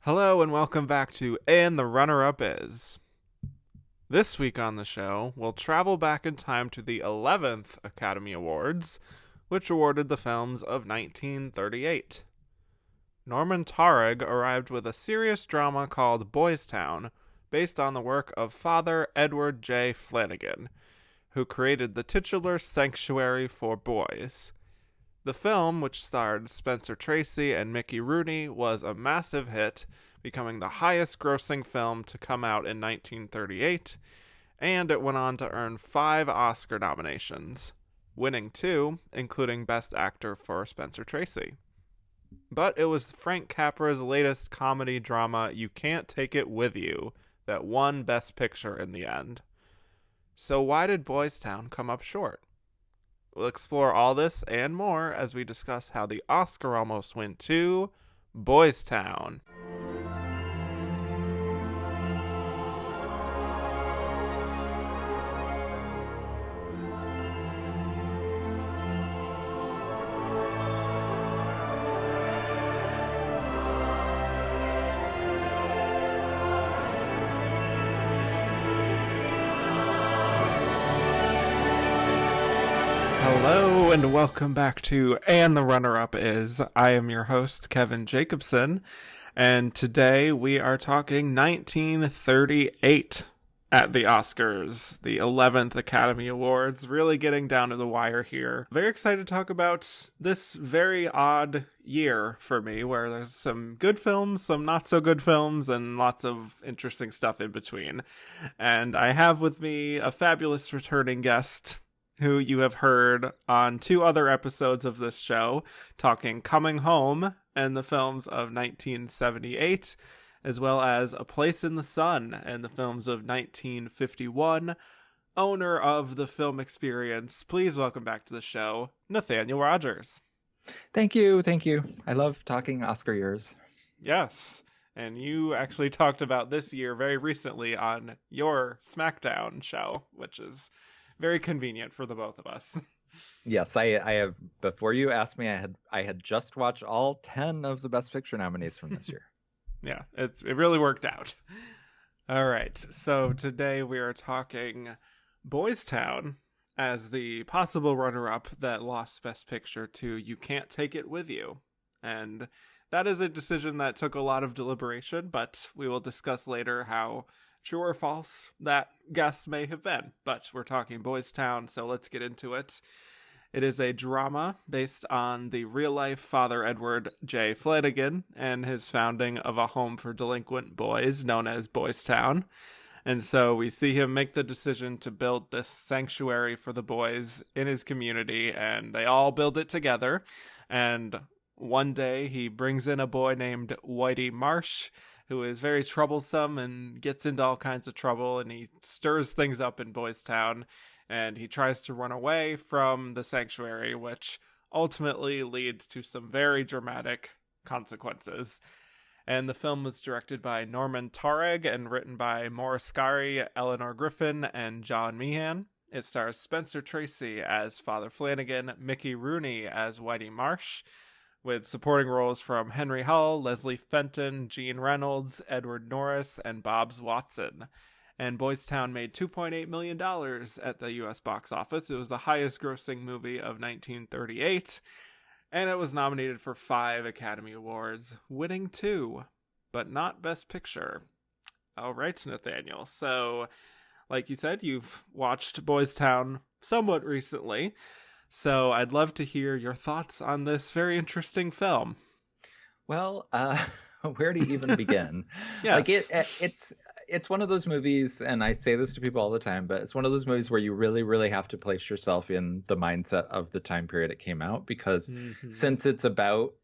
Hello and welcome back to And the Runner-Up Is. This week on the show, we'll travel back in time to the 11th Academy Awards, which awarded the films of 1938. Norman Taurog arrived with a serious drama called Boys Town, based on the work of Father Edward J. Flanagan, who created the titular sanctuary for boys. The film, which starred Spencer Tracy and Mickey Rooney, was a massive hit, becoming the highest-grossing film to come out in 1938, and it went on to earn 5 Oscar nominations, winning 2, including Best Actor for Spencer Tracy. But it was Frank Capra's latest comedy drama, You Can't Take It With You, that won Best Picture in the end. So why did Boys Town come up short? We'll explore all this and more as we discuss how the Oscar almost went to Boys Town. Hello and welcome back to And the Runner-Up Is. I am your host, Kevin Jacobson, and today we are talking 1938 at the Oscars, the 11th Academy Awards, really getting down to the wire here. Very excited to talk about this very odd year for me, where there's some good films, some not so good films, and lots of interesting stuff in between. And I have with me a fabulous returning guest, who you have heard on 2 other episodes of this show, talking Coming Home and the films of 1978, as well as A Place in the Sun and the films of 1951, owner of the Film Experience. Please welcome back to the show, Nathaniel Rogers. Thank you. I love talking Oscar years. Yes, and you actually talked about this year very recently on your SmackDown show, which is very convenient for the both of us. Yes, I have. Before you asked me, I had just watched all 10 of the Best Picture nominees from this year. Yeah, it really worked out. All right, so today we are talking Boys Town as the possible runner-up that lost Best Picture to You Can't Take It With You. And that is a decision that took a lot of deliberation, but we will discuss later how true or false that guess may have been. But we're talking Boys Town, so let's get into it. It is a drama based on the real-life Father Edward J. Flanagan and his founding of a home for delinquent boys known as Boys Town. And so we see him make the decision to build this sanctuary for the boys in his community, and they all build it together. And one day he brings in a boy named Whitey Marsh, who is very troublesome and gets into all kinds of trouble, and he stirs things up in Boys Town, and he tries to run away from the sanctuary, which ultimately leads to some very dramatic consequences. And the film was directed by Norman Taurog and written by Maurice Gary, Eleanor Griffin, and John Meehan. It stars Spencer Tracy as Father Flanagan, Mickey Rooney as Whitey Marsh, with supporting roles from Henry Hull, Leslie Fenton, Jean Reynolds, Edward Norris, and Bobbs Watson. And Boys Town made $2.8 million at the U.S. box office. It was the highest grossing movie of 1938, and it was nominated for 5 Academy Awards, winning 2, but not Best Picture. All right, Nathaniel. So, like you said, you've watched Boys Town somewhat recently. So I'd love to hear your thoughts on this very interesting film. Well, where to even begin? Yes. Like it's one of those movies, and I say this to people all the time, but it's one of those movies where you really, really have to place yourself in the mindset of the time period it came out, because since it's about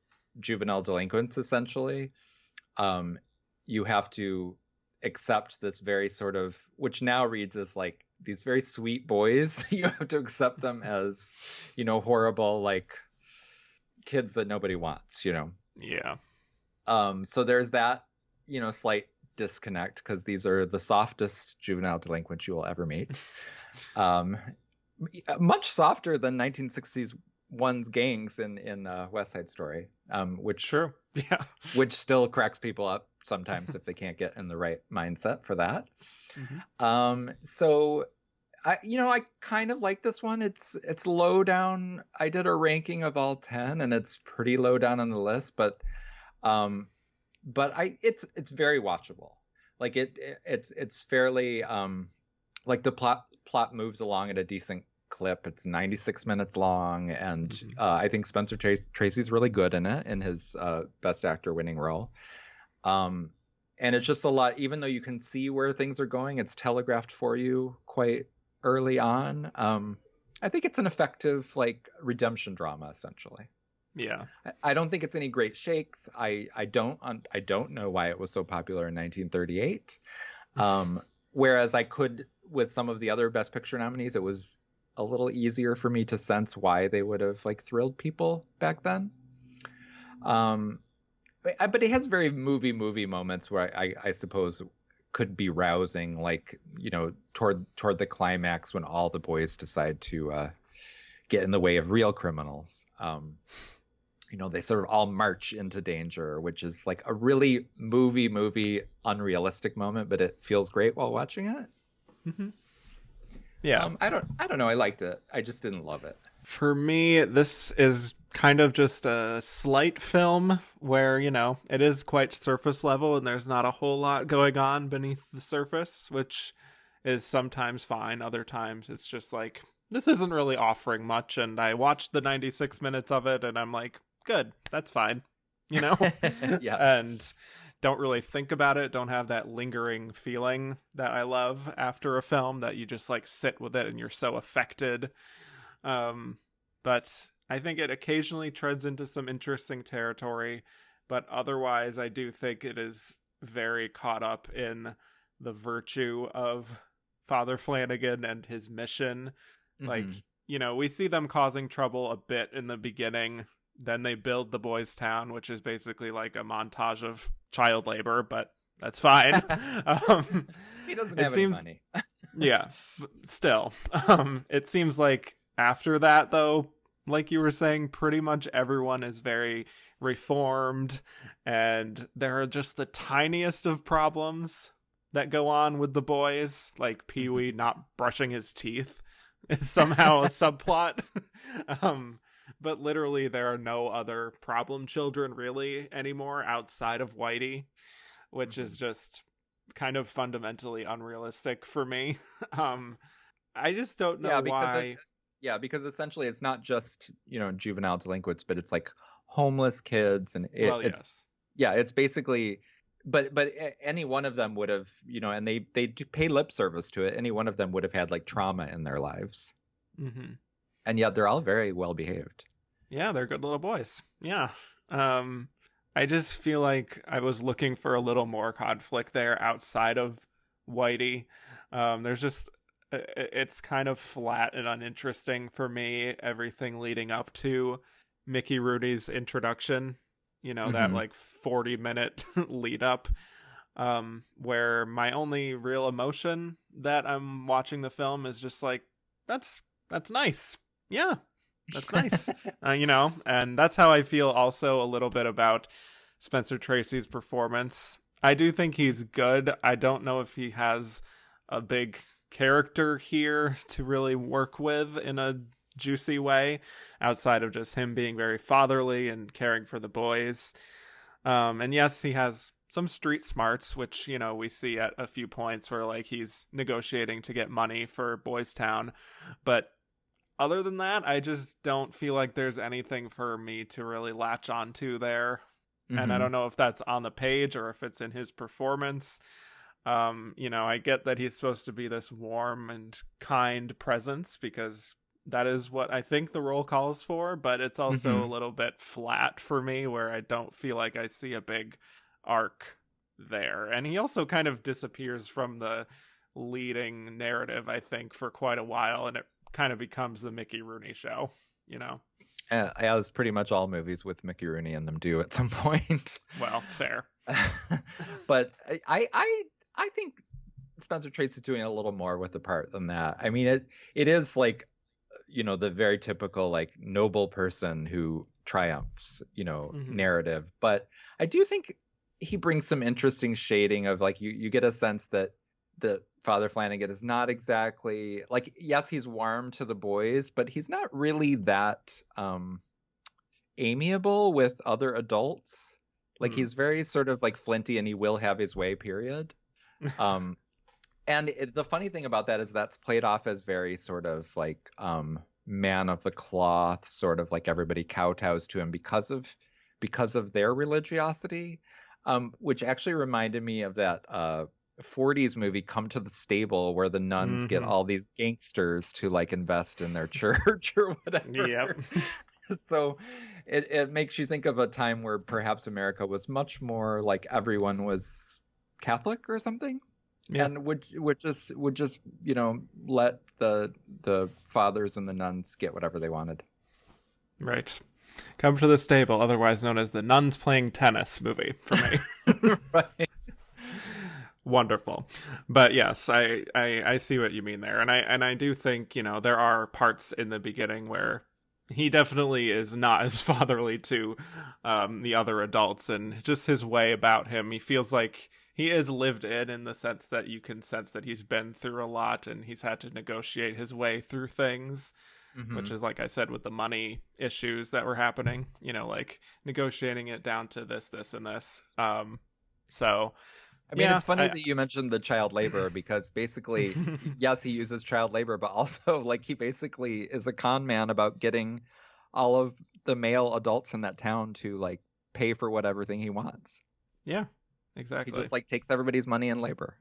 juvenile delinquents, essentially, you have to accept this very sort of, which now reads as like these very sweet boys. You have to accept them as, horrible, like kids that nobody wants, Yeah. So there's that, slight disconnect, because these are the softest juvenile delinquents you will ever meet. Much softer than 1960s one's gangs in West Side Story, which True. Yeah. which still cracks people up sometimes if they can't get in the right mindset for that. Mm-hmm. So I kind of like this one. It's low down. I did a ranking of all 10 and it's pretty low down on the list, but it's very watchable. Like it's fairly like the plot moves along at a decent clip. It's 96 minutes long, and I think Spencer Tracy's really good in it, in his Best Actor winning role. And it's just a lot. Even though you can see where things are going, it's telegraphed for you quite early on. I think it's an effective like redemption drama, essentially. Yeah. I don't think it's any great shakes. I don't know why it was so popular in 1938. Whereas I could, with some of the other Best Picture nominees, it was a little easier for me to sense why they would have like thrilled people back then. But it has very movie moments where I suppose could be rousing, like, toward the climax when all the boys decide to get in the way of real criminals. They sort of all march into danger, which is like a really movie unrealistic moment, but it feels great while watching it. Mm-hmm. Yeah. I don't know. I liked it. I just didn't love it. For me, this is kind of just a slight film where, it is quite surface level and there's not a whole lot going on beneath the surface, which is sometimes fine. Other times it's just like, this isn't really offering much. And I watched the 96 minutes of it and I'm like, good, that's fine, Yeah. And don't really think about it, don't have that lingering feeling that I love after a film, that you just like sit with it and you're so affected. But I think it occasionally treads into some interesting territory, but otherwise I do think it is very caught up in the virtue of Father Flanagan and his mission. Mm-hmm. Like, we see them causing trouble a bit in the beginning. Then they build the boys' town, which is basically like a montage of child labor, but that's fine. He doesn't have any money. Yeah, still. It seems like after that, though, like you were saying, pretty much everyone is very reformed, and there are just the tiniest of problems that go on with the boys, like Pee-wee not brushing his teeth is somehow a subplot. But literally there are no other problem children really anymore outside of Whitey, which is just kind of fundamentally unrealistic for me. I just don't know why. Because essentially it's not just, juvenile delinquents, but it's like homeless kids, and it's basically, but any one of them would have, and they do pay lip service to it. Any one of them would have had like trauma in their lives. Mm-hmm. And yet they're all very well behaved. Yeah, they're good little boys. Yeah. I just feel like I was looking for a little more conflict there outside of Whitey. There's just, it's kind of flat and uninteresting for me, everything leading up to Mickey Rooney's introduction, that like 40-minute lead up, where my only real emotion that I'm watching the film is just like, that's nice. Yeah, that's nice. And that's how I feel also a little bit about Spencer Tracy's performance. I do think he's good. I don't know if he has a big character here to really work with in a juicy way, outside of just him being very fatherly and caring for the boys. And yes, he has some street smarts, which, we see at a few points where like he's negotiating to get money for Boys Town. But other than that, I just don't feel like there's anything for me to really latch onto there. Mm-hmm. And I don't know if that's on the page or if it's in his performance. I get that he's supposed to be this warm and kind presence because that is what I think the role calls for, but it's also a little bit flat for me, where I don't feel like I see a big arc there. And he also kind of disappears from the leading narrative, I think, for quite a while, and it kind of becomes the Mickey Rooney show, As pretty much all movies with Mickey Rooney in them do at some point. Well, fair. But I think Spencer Tracy's doing a little more with the part than that. I mean, it is like, the very typical like noble person who triumphs, narrative. But I do think he brings some interesting shading of like you get a sense that Father Flanagan is not exactly like, yes, he's warm to the boys, but he's not really that amiable with other adults. Like he's very sort of like flinty, and he will have his way, period. And the funny thing about that is that's played off as very sort of like man of the cloth, sort of like everybody kowtows to him because of their religiosity, which actually reminded me of that 40s movie Come to the Stable, where the nuns get all these gangsters to like invest in their church or whatever. Yep. So it makes you think of a time where perhaps America was much more like everyone was Catholic or something. Yeah. And would just let the fathers and the nuns get whatever they wanted. Right. Come to the Stable, otherwise known as the Nuns Playing Tennis movie for me. Right. Wonderful. But yes, I see what you mean there. And I do think, there are parts in the beginning where he definitely is not as fatherly to the other adults, and just his way about him. He feels like he is lived in the sense that you can sense that he's been through a lot and he's had to negotiate his way through things, which is, like I said, with the money issues that were happening, like negotiating it down to this, and this. So, I mean, it's funny that you mentioned the child labor, because basically, yes, he uses child labor, but also like he basically is a con man about getting all of the male adults in that town to like pay for whatever thing he wants. Yeah, exactly. He just like takes everybody's money and labor.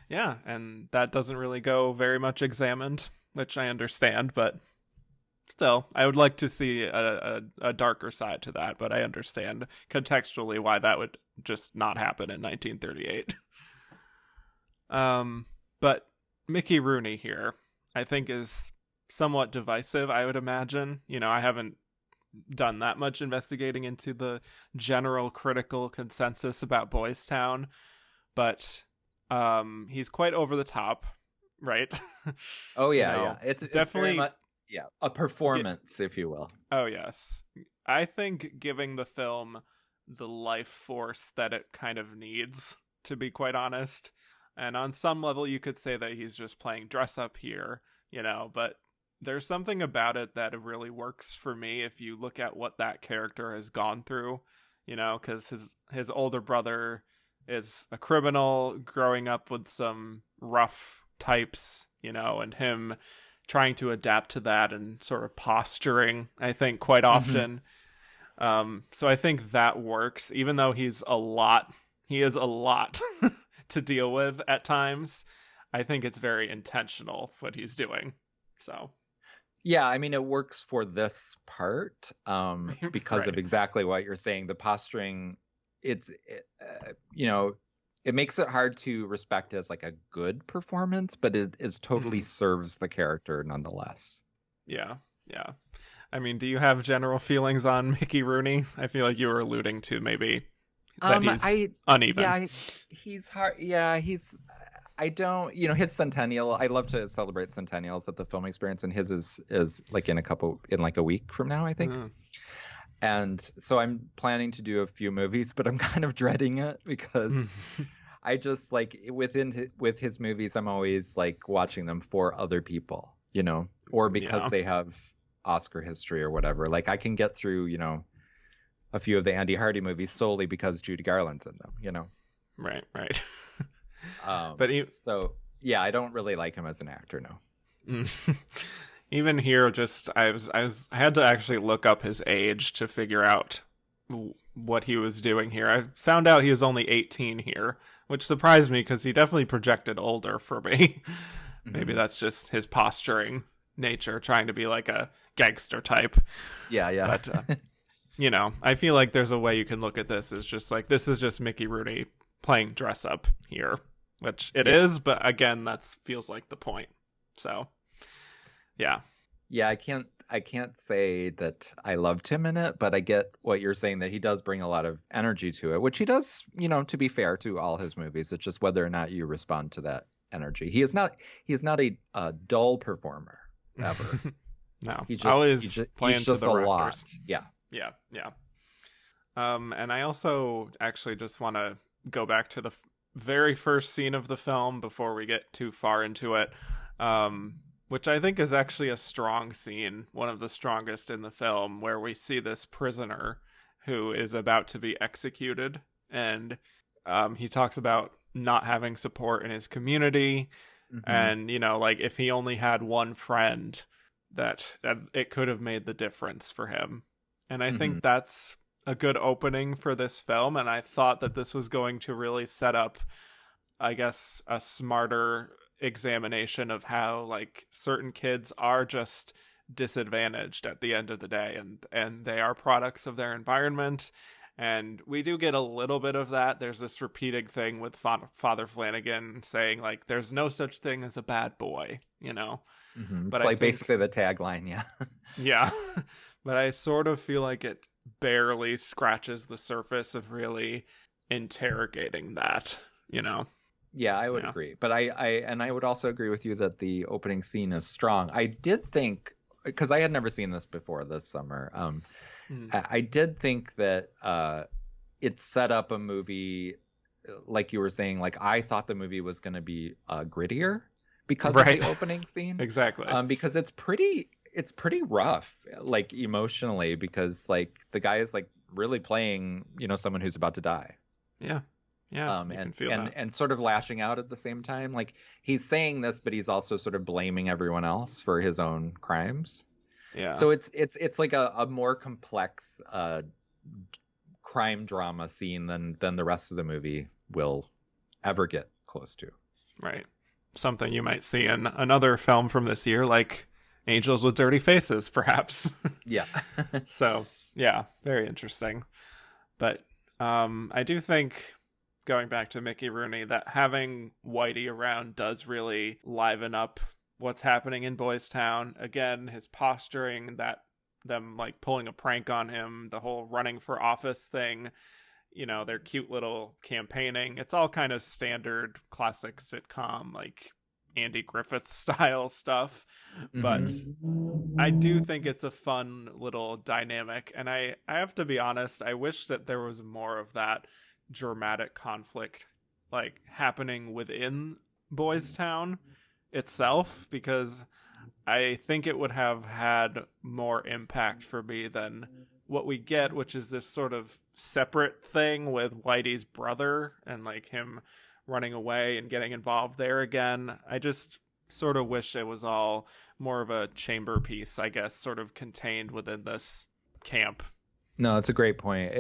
Yeah, and that doesn't really go very much examined, which I understand, but still, I would like to see a darker side to that, but I understand contextually why that would just not happen in 1938. But Mickey Rooney here, I think, is somewhat divisive, I would imagine. I haven't done that much investigating into the general critical consensus about Boys Town, but he's quite over the top, right? Oh yeah, It's definitely very much, a performance, if you will. Oh yes, I think giving the film the life force that it kind of needs, to be quite honest. And on some level, you could say that he's just playing dress up here, but there's something about it that really works for me if you look at what that character has gone through, because his older brother is a criminal growing up with some rough types, and him trying to adapt to that and sort of posturing, I think, quite often. So I think that works, even though he is a lot to deal with at times. I think it's very intentional what he's doing. So yeah, I mean, it works for this part because of exactly what you're saying. The posturing, it makes it hard to respect as like a good performance, but it is totally serves the character nonetheless. Yeah. I mean, do you have general feelings on Mickey Rooney? I feel like you were alluding to maybe that he's uneven. Yeah, he's hard. Yeah, I don't, his centennial, I love to celebrate centennials at the Film Experience, and his is like in a week from now, I think. And so I'm planning to do a few movies, but I'm kind of dreading it because I just like with his movies, I'm always like watching them for other people, or because they have Oscar history or whatever. Like I can get through, a few of the Andy Hardy movies solely because Judy Garland's in them, Right. But so yeah, I don't really like him as an actor, no. Even here, just I had to actually look up his age to figure out what he was doing here. I found out he was only 18 here, which surprised me because he definitely projected older for me. Maybe that's just his posturing nature, trying to be like a gangster type. Yeah. But I feel like there's a way you can look at this as just like, this is just Mickey Rooney playing dress up here, which it is, but again, that feels like the point. So yeah, I can't say that I loved him in it, but I get what you're saying, that he does bring a lot of energy to it, which he does, to be fair to all his movies. It's just whether or not you respond to that energy. He is not a dull performer ever. No, he's always playing he's just to the a rafters. lot. Yeah. And I also actually just want to go back to the very first scene of the film before we get too far into it, which I think is actually a strong scene, one of the strongest in the film, where we see this prisoner who is about to be executed, and he talks about not having support in his community, and, you know, like, if he only had one friend, that it could have made the difference for him. And I think that's a good opening for this film, and I thought that this was going to really set up, I guess, a smarter examination of how, like, certain kids are just disadvantaged at the end of the day, and they are products of their environment. And we do get a little bit of that. There's this repeating thing with Father Flanagan saying, like, there's no such thing as a bad boy, you know? But it's like basically the tagline, yeah. Yeah. But I sort of feel like it barely scratches the surface of really interrogating that, you know? Yeah, I would agree. But I would also agree with you that the opening scene is strong. I did think, because I had never seen this before this summer, I did think that it set up a movie, like you were saying, like, I thought the movie was going to be grittier because of the opening scene. Exactly. Because it's pretty rough, like, emotionally, because, like, the guy is, like, really playing, you know, someone who's about to die. Yeah. Yeah. And sort of lashing out at the same time. Like, he's saying this, but he's also sort of blaming everyone else for his own crimes. Yeah. So it's like a more complex crime drama scene than the rest of the movie will ever get close to. Right. Something you might see in another film from this year, like Angels with Dirty Faces, perhaps. Yeah. So, yeah, very interesting. But I do think, going back to Mickey Rooney, that having Whitey around does really liven up what's happening in Boys Town. Again, his posturing, that them, like, pulling a prank on him, the whole running for office thing, you know, their cute little campaigning. It's all kind of standard classic sitcom, like Andy Griffith style stuff. But I do think it's a fun little dynamic. And I have to be honest, I wish that there was more of that dramatic conflict, like, happening within Boys Town itself, because I think it would have had more impact for me than what we get, which is this sort of separate thing with Whitey's brother and, like, him running away and getting involved there again. I just sort of wish it was all more of a chamber piece, I guess, sort of contained within this camp. No, it's a great point.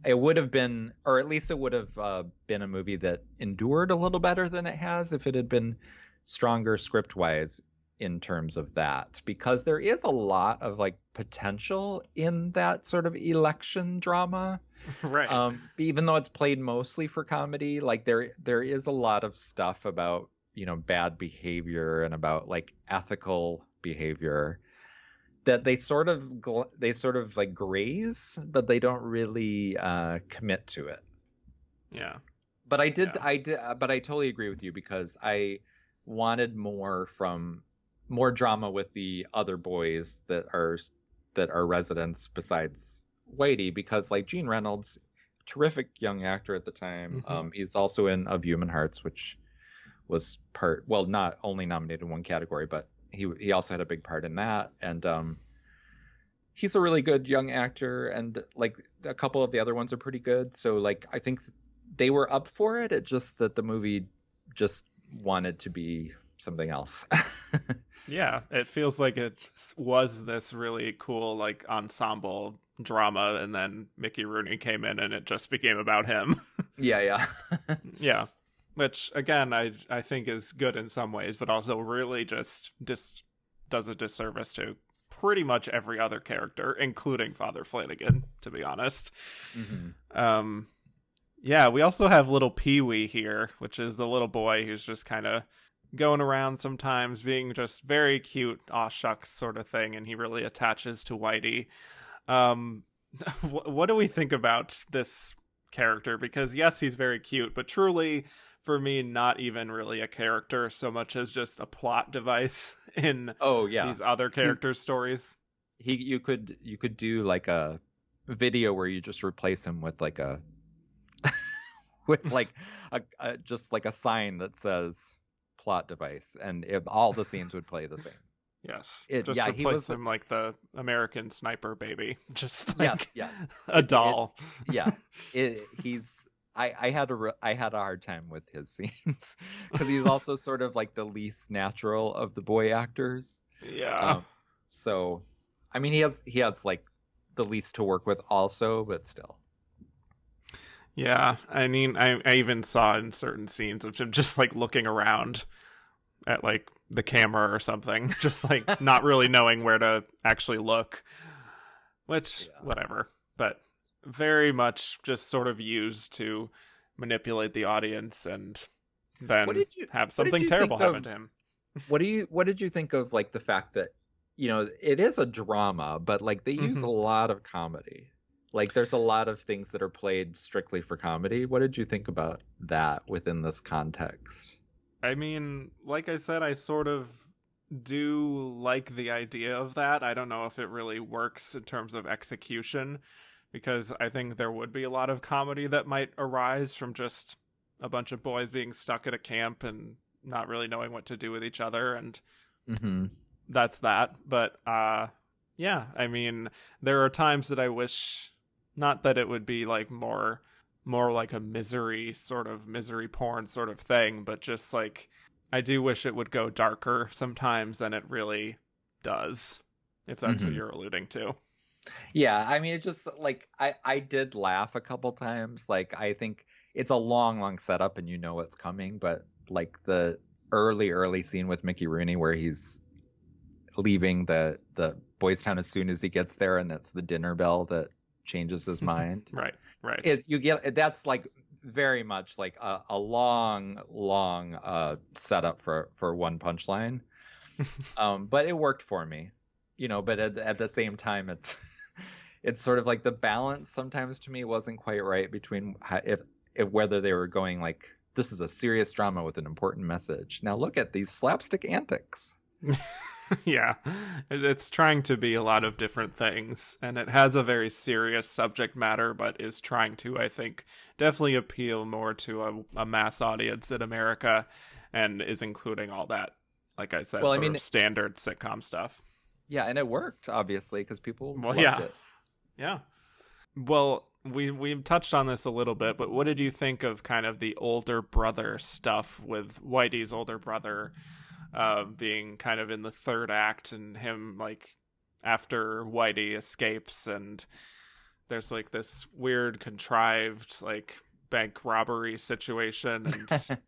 It would have been, or at least it would have been a movie that endured a little better than it has if it had been stronger script-wise in terms of that, because there is a lot of, like, potential in that sort of election drama. Right. Even though it's played mostly for comedy, like, there is a lot of stuff about, you know, bad behavior and about, like, ethical behavior that they sort of like graze, but they don't really commit to it. Yeah. But I totally agree with you, because I wanted more drama with the other boys that are residents besides Whitey, because, like, Gene Reynolds, terrific young actor at the time. He's also in Of Human Hearts, which was not only nominated in one category, but he also had a big part in that. And he's a really good young actor, and, like, a couple of the other ones are pretty good. So, like, I think they were up for it. It's just that the movie just wanted to be something else. Yeah, it feels like it was this really cool, like, ensemble drama, and then Mickey Rooney came in and it just became about him. Yeah. Yeah. Which, again, I think is good in some ways, but also really just does a disservice to pretty much every other character, including Father Flanagan, to be honest. Yeah, we also have little Pee-wee here, which is the little boy who's just kind of going around sometimes being just very cute, aw shucks sort of thing, and he really attaches to Whitey. What do we think about this character? Because yes, he's very cute, but truly, for me, not even really a character so much as just a plot device in these other characters' stories. You could do, like, a video where you just replace him with like a with like a just like a sign that says plot device, and if all the scenes would play the same. Yes. It, Just yeah, he replace was him like the American Sniper baby. Just yes, like yes, a doll. yeah. He's I had I had a hard time with his scenes because he's also sort of like the least natural of the boy actors. Yeah. So, I mean, he has like the least to work with also, but still. Yeah. I mean, I even saw in certain scenes of him just like looking around at like the camera or something, just like not really knowing where to actually look, which whatever, but very much just sort of used to manipulate the audience and then have something terrible happen to him. What did you think of like the fact that, you know, it is a drama, but like they use a lot of comedy. Like there's a lot of things that are played strictly for comedy. What did you think about that within this context? I mean, like I said, I sort of do like the idea of that. I don't know if it really works in terms of execution, because I think there would be a lot of comedy that might arise from just a bunch of boys being stuck at a camp and not really knowing what to do with each other, and that's that. But yeah, I mean, there are times that I wish, not that it would be like more like a misery porn sort of thing, but just like I do wish it would go darker sometimes than it really does, if that's what you're alluding to. Yeah, I mean, it's just like I did laugh a couple times. Like I think it's a long setup and you know what's coming, but like the early scene with Mickey Rooney where he's leaving the Boys Town as soon as he gets there, and it's the dinner bell that changes his mind. Right. You get that's like very much like a long setup for one punchline. But it worked for me, you know. But at the same time, it's sort of like the balance sometimes to me wasn't quite right between if whether they were going like, this is a serious drama with an important message. Now look at these slapstick antics. Yeah, it's trying to be a lot of different things, and it has a very serious subject matter, but is trying to, I think, definitely appeal more to a mass audience in America, and is including all that, like I said, of standard sitcom stuff. Yeah, and it worked, obviously, because people loved it. Yeah. Well, we touched on this a little bit, but what did you think of kind of the older brother stuff with Whitey's older brother being kind of in the third act, and him like after Whitey escapes and there's like this weird contrived like bank robbery situation and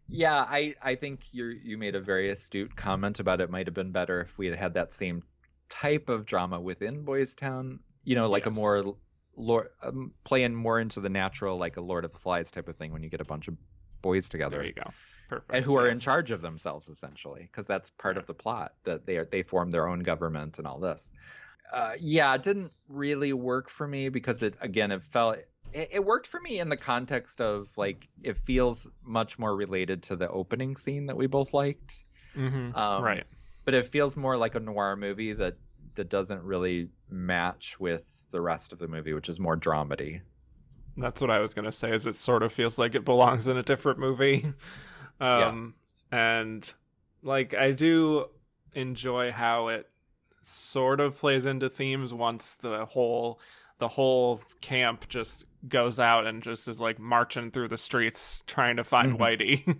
yeah, I think you made a very astute comment about it might have been better if we had had that same type of drama within Boys Town, you know, like a more playing more into the natural, like a Lord of the Flies type of thing, when you get a bunch of boys together. There you go. Perfect. And who are in charge of themselves, essentially, because that's part of the plot, that they form their own government and all this. It didn't really work for me because it worked for me in the context of like it feels much more related to the opening scene that we both liked. Right. But it feels more like a noir movie that doesn't really match with the rest of the movie, which is more dramedy. That's what I was going to say, is it sort of feels like it belongs in a different movie. And like I do enjoy how it sort of plays into themes once the whole camp just goes out and just is like marching through the streets trying to find Whitey.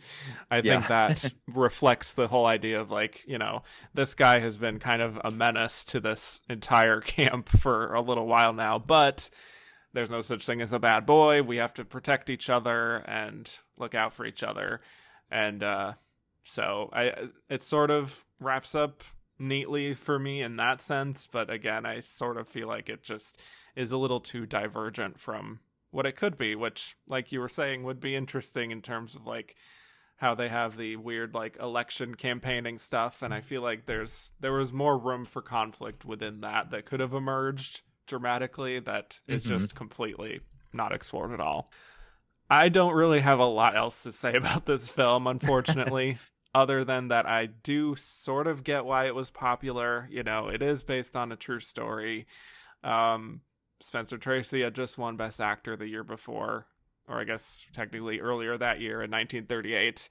I think that reflects the whole idea of like, you know, this guy has been kind of a menace to this entire camp for a little while now, but there's no such thing as a bad boy. We have to protect each other and look out for each other. And so it sort of wraps up neatly for me in that sense. But again, I sort of feel like it just is a little too divergent from what it could be, which, like you were saying, would be interesting in terms of like how they have the weird like election campaigning stuff. And I feel like there was more room for conflict within that could have emerged dramatically that is just completely not explored at all. I don't really have a lot else to say about this film, unfortunately, other than that I do sort of get why it was popular. You know, it is based on a true story. Spencer Tracy had just won Best Actor the year before, or I guess technically earlier that year in 1938.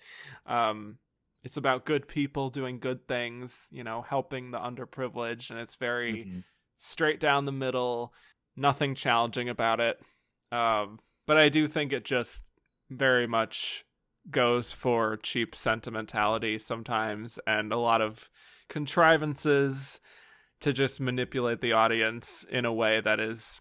It's about good people doing good things, you know, helping the underprivileged, and it's very straight down the middle, nothing challenging about it. But I do think it just very much goes for cheap sentimentality sometimes, and a lot of contrivances to just manipulate the audience in a way that is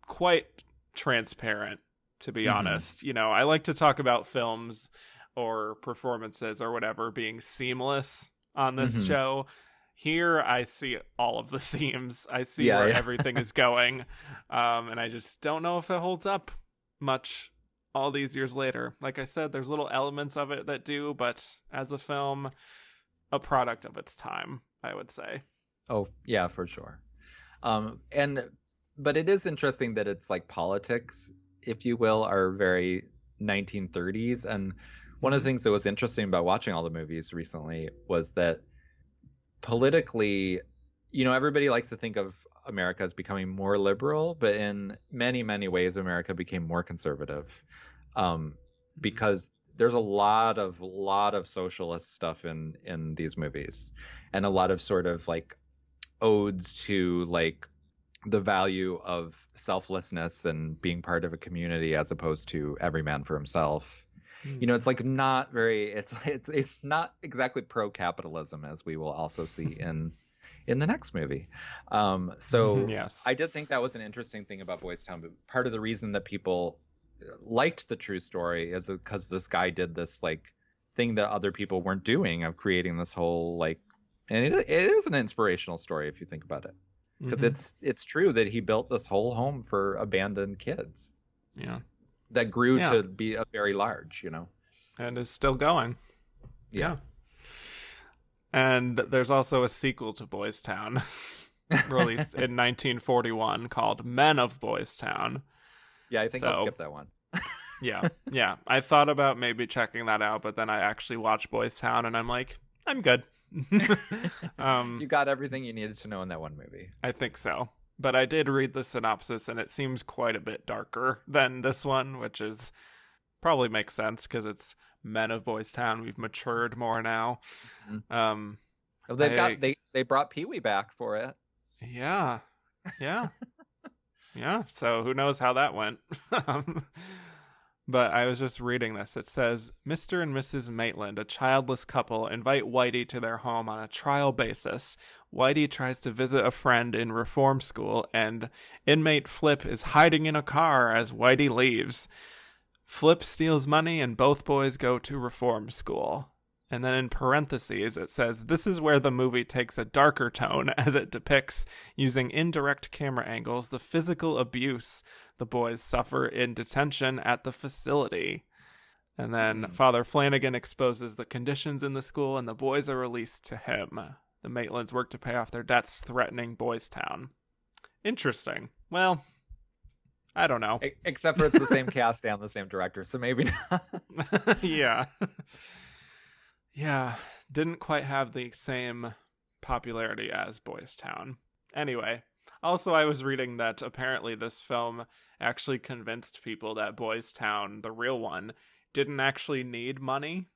quite transparent, to be honest. You know, I like to talk about films or performances or whatever being seamless on this show. Here I see all of the seams. I see where everything is going. And I just don't know if it holds up much all these years later. Like I said, there's little elements of it that do, but as a film, a product of its time, I would say. Oh, yeah, for sure. But it is interesting that it's like politics, if you will, are very 1930s. And one of the things that was interesting about watching all the movies recently was that politically, you know, everybody likes to think of America as becoming more liberal, but in many, many ways, America became more conservative, because there's a lot of socialist stuff in these movies, and a lot of sort of like odes to like the value of selflessness and being part of a community as opposed to every man for himself. You know, it's like not very, it's not exactly pro-capitalism, as we will also see in the next movie. So yes. I did think that was an interesting thing about Boys Town, but part of the reason that people liked the true story is because this guy did this like thing that other people weren't doing, of creating this whole like, and it is an inspirational story if you think about it, because it's true that he built this whole home for abandoned kids. Yeah. That grew to be a very large, you know, and is still going. Yeah. And there's also a sequel to Boys Town released in 1941 called Men of Boys Town. Yeah, I think I'll skip that one. Yeah. I thought about maybe checking that out, but then I actually watched Boys Town and I'm like, I'm good. You got everything you needed to know in that one movie. I think so. But I did read the synopsis, and it seems quite a bit darker than this one, which is probably makes sense because it's Men of Boys Town. We've matured more now. They brought Pee-wee back for it. Yeah. So who knows how that went? But I was just reading this. It says, Mr. and Mrs. Maitland, a childless couple, invite Whitey to their home on a trial basis. Whitey tries to visit a friend in reform school, and inmate Flip is hiding in a car as Whitey leaves. Flip steals money, and both boys go to reform school. And then in parentheses, it says, this is where the movie takes a darker tone as it depicts, using indirect camera angles, the physical abuse the boys suffer in detention at the facility. And then Father Flanagan exposes the conditions in the school, and the boys are released to him. The Maitlands work to pay off their debts, threatening Boys Town. Interesting. Well, I don't know. Except for it's the same cast and the same director, so maybe not. Yeah, didn't quite have the same popularity as Boys Town. Anyway, also I was reading that apparently this film actually convinced people that Boys Town, the real one, didn't actually need money.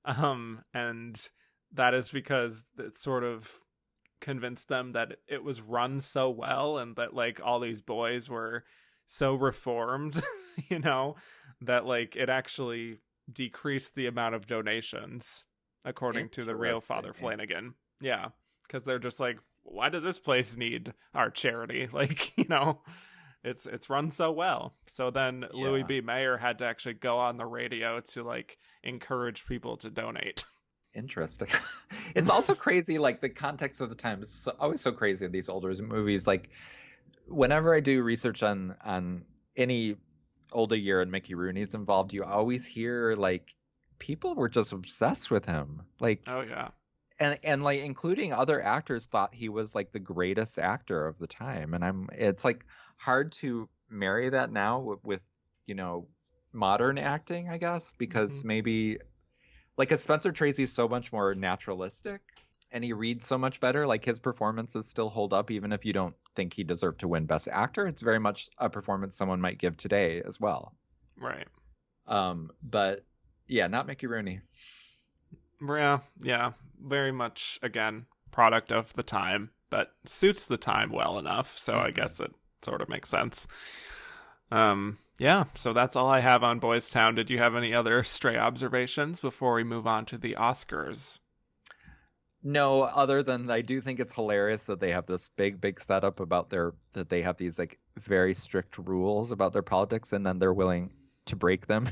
And that is because it sort of convinced them that it was run so well, and that like all these boys were so reformed, you know, that like it actually decreased the amount of donations, according to the real Father Flanagan. Yeah, because they're just like, why does this place need our charity? Like, you know, it's run so well. So then Louis B. Mayer had to actually go on the radio to like encourage people to donate. Interesting. It's also crazy, like the context of the time is always so crazy in these older movies. Like whenever I do research on any older year and Mickey Rooney's involved, you always hear like people were just obsessed with him. Like, oh yeah. And like including other actors thought he was like the greatest actor of the time. And it's like hard to marry that now with you know, modern acting, I guess, because maybe like Spencer Tracy's so much more naturalistic. and he reads so much better. Like, his performances still hold up, even if you don't think he deserved to win Best Actor. It's very much a performance someone might give today as well. Right. But yeah, not Mickey Rooney. Yeah, very much, again, product of the time, but suits the time well enough, so I guess it sort of makes sense. Yeah, so that's all I have on Boys Town. Did you have any other stray observations before we move on to the Oscars? No, other than I do think it's hilarious that they have this big setup about that they have these like very strict rules about their politics, and then they're willing to break them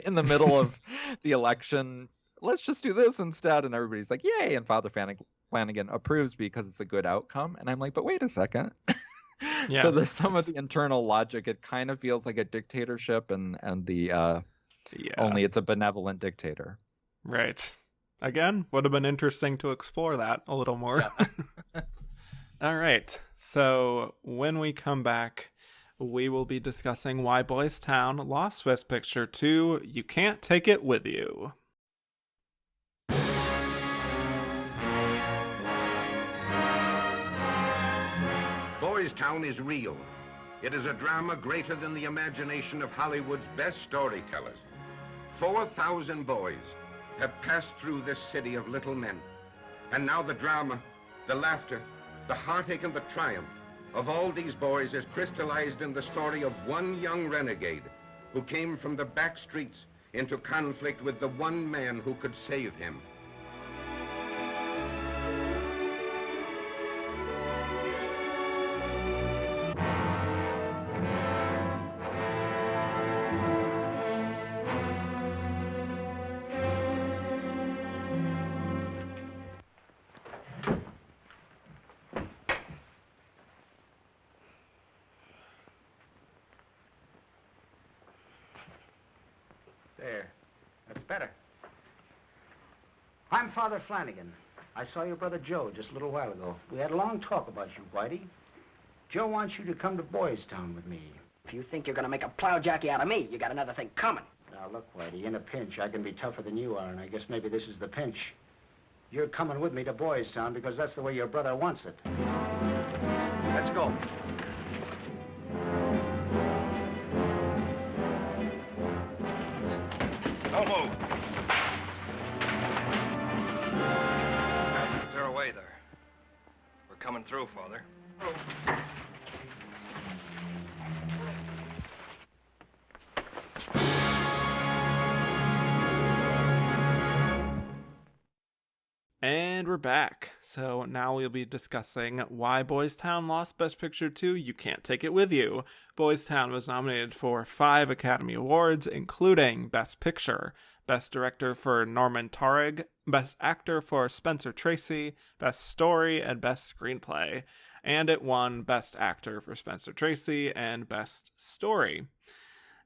in the middle of the election. Let's just do this instead, and everybody's like, yay, and Father Flanagan approves because it's a good outcome. And I'm like, but wait a second. Yeah, so there's some of the internal logic. It kind of feels like a dictatorship, and the only it's a benevolent dictator. Right. Again, would have been interesting to explore that a little more. Yeah. All right. So when we come back, we will be discussing why Boys Town lost Best Picture to You Can't Take It With You. Boys Town is real. It is a drama greater than the imagination of Hollywood's best storytellers. 4,000 boys have passed through this city of little men. And now the drama, the laughter, the heartache and the triumph of all these boys is crystallized in the story of one young renegade who came from the back streets into conflict with the one man who could save him. There. That's better. I'm Father Flanagan. I saw your brother Joe just a little while ago. We had a long talk about you, Whitey. Joe wants you to come to Boys Town with me. If you think you're gonna make a plow jockey out of me, you got another thing coming. Now, look, Whitey, in a pinch, I can be tougher than you are, and I guess maybe this is the pinch. You're coming with me to Boys Town because that's the way your brother wants it. Let's go. Don't move. They're away there. We're coming through, Father. And we're back. So now we'll be discussing why Boys Town lost Best Picture to You Can't Take It With You. Boys Town was nominated for 5 Academy Awards, including Best Picture, Best Director for Norman Taurog, Best Actor for Spencer Tracy, Best Story, and Best Screenplay. And it won Best Actor for Spencer Tracy and Best Story.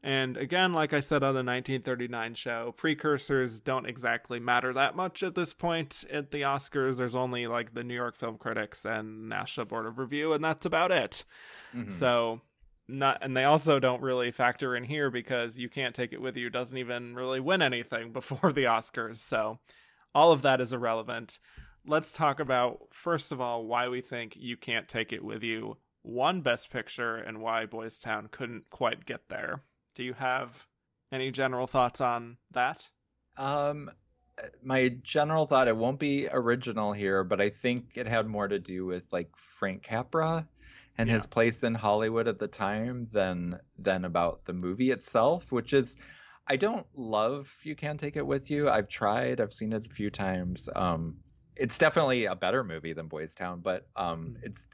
And again, like I said on the 1939 show, precursors don't exactly matter that much at this point at the Oscars. There's only like the New York Film Critics and National Board of Review, and that's about it. Mm-hmm. So, and they also don't really factor in here because You Can't Take It With You doesn't even really win anything before the Oscars. So all of that is irrelevant. Let's talk about, first of all, why we think You Can't Take It With You won Best Picture and why Boys Town couldn't quite get there. Do you have any general thoughts on that? My general thought, it won't be original here, but I think it had more to do with like Frank Capra and his place in Hollywood at the time than about the movie itself, which is, I don't love You Can't Take It With You. I've tried, I've seen it a few times. It's definitely a better movie than Boys Town, but it's,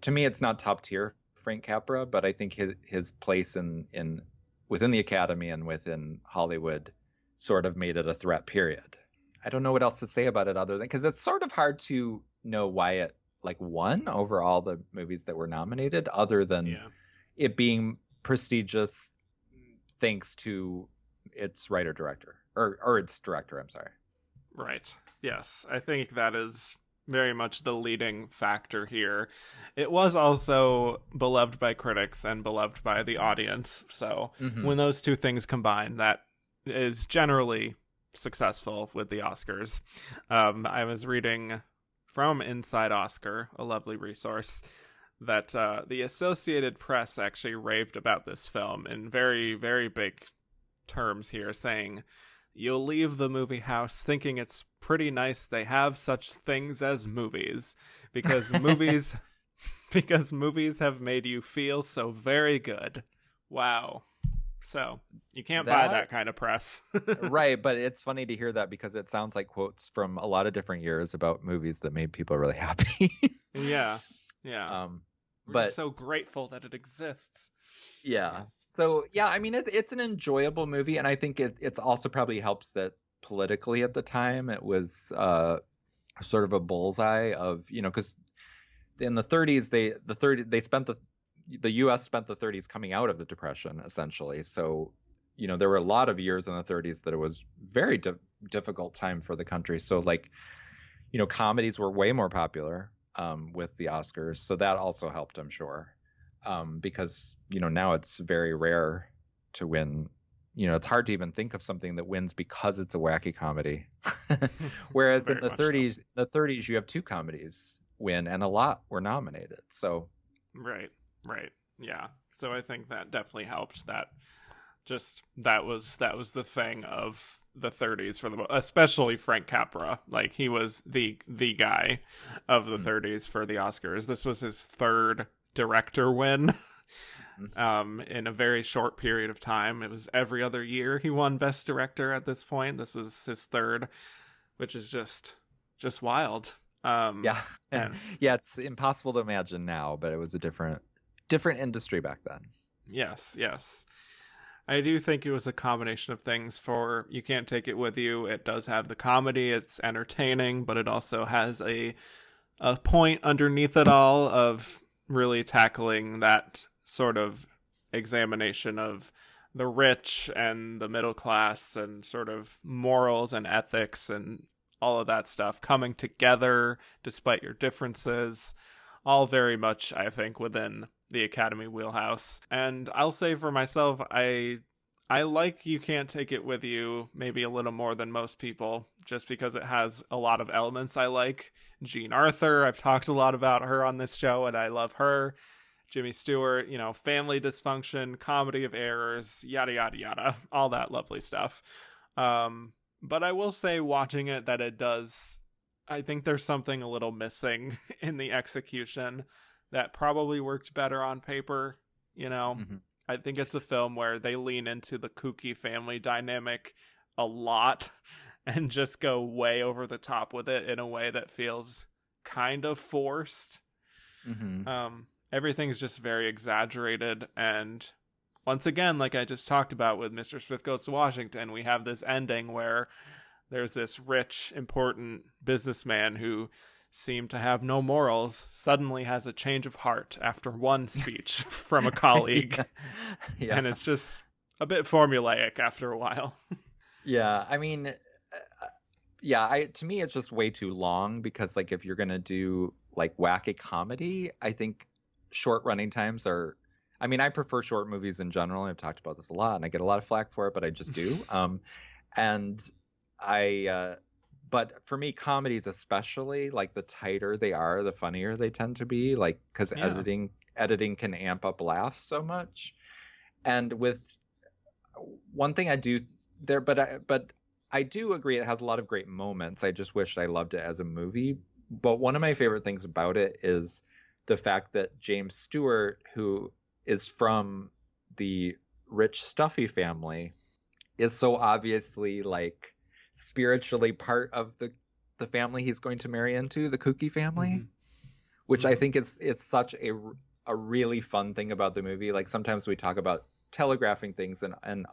to me, it's not top tier Frank Capra, but I think his place in within the Academy and within Hollywood sort of made it a threat, period. I don't know what else to say about it other than, because it's sort of hard to know why it like won over all the movies that were nominated, other than it being prestigious thanks to its writer-director, or its director, I'm sorry. Right. Yes. I think that is very much the leading factor here. It was also beloved by critics and beloved by the audience. So when those two things combine, that is generally successful with the Oscars. I was reading from Inside Oscar, a lovely resource, that the Associated Press actually raved about this film in very, very big terms here, saying, "You'll leave the movie house thinking it's pretty nice they have such things as movies, because movies have made you feel so very good." Wow. So you can't buy that kind of press. Right, but it's funny to hear that because it sounds like quotes from a lot of different years about movies that made people really happy. Yeah. We're but just so grateful that it exists. Yeah. Yes. So yeah, I mean it's an enjoyable movie, and I think it's also probably helps that politically at the time it was sort of a bullseye of, because in the 30s the U.S. spent the 30s coming out of the Depression essentially. So there were a lot of years in the 30s that it was very difficult time for the country. So comedies were way more popular with the Oscars, so that also helped, I'm sure. Because now it's very rare to win. It's hard to even think of something that wins because it's a wacky comedy. Whereas in the 30s, you have two comedies win, and a lot were nominated. So right, yeah. So I think that definitely helped. That was the thing of the 30s for especially Frank Capra. Like, he was the guy of the 30s for the Oscars. This was his third director win in a very short period of time. It was every other year he won Best Director at this point. This was his third, which is just wild. Yeah, it's impossible to imagine now, but it was a different industry back then. Yes. I do think it was a combination of things. For You Can't Take It With You, it does have the comedy, it's entertaining, but it also has a point underneath it all of really tackling that sort of examination of the rich and the middle class and sort of morals and ethics and all of that stuff coming together despite your differences. All very much, I think, within the Academy wheelhouse. And I'll say for myself, I like You Can't Take It With You maybe a little more than most people, just because it has a lot of elements I like. Jean Arthur, I've talked a lot about her on this show, and I love her. Jimmy Stewart, family dysfunction, comedy of errors, yada, yada, yada, all that lovely stuff. But I will say, watching it, that I think there's something a little missing in the execution that probably worked better on paper. I think it's a film where they lean into the kooky family dynamic a lot and just go way over the top with it in a way that feels kind of forced. Everything's just very exaggerated, and once again, like I just talked about with Mr. Smith Goes to Washington, we have this ending where there's this rich, important businessman who seemed to have no morals, suddenly has a change of heart after one speech from a colleague. Yeah. And it's just a bit formulaic after a while. Yeah, I mean, to me, it's just way too long, because if you're going to do wacky comedy, I think short running times are, I prefer short movies in general. I've talked about this a lot and I get a lot of flack for it, but I just do. But for me, comedies especially, the tighter they are, the funnier they tend to be, because editing can amp up laughs so much. And with one thing I do there, but I do agree it has a lot of great moments. I just wished I loved it as a movie. But one of my favorite things about it is the fact that James Stewart, who is from the rich, stuffy family, is so obviously spiritually part of the family he's going to marry into, the kooky family, which I think is such a really fun thing about the movie. Sometimes we talk about telegraphing things and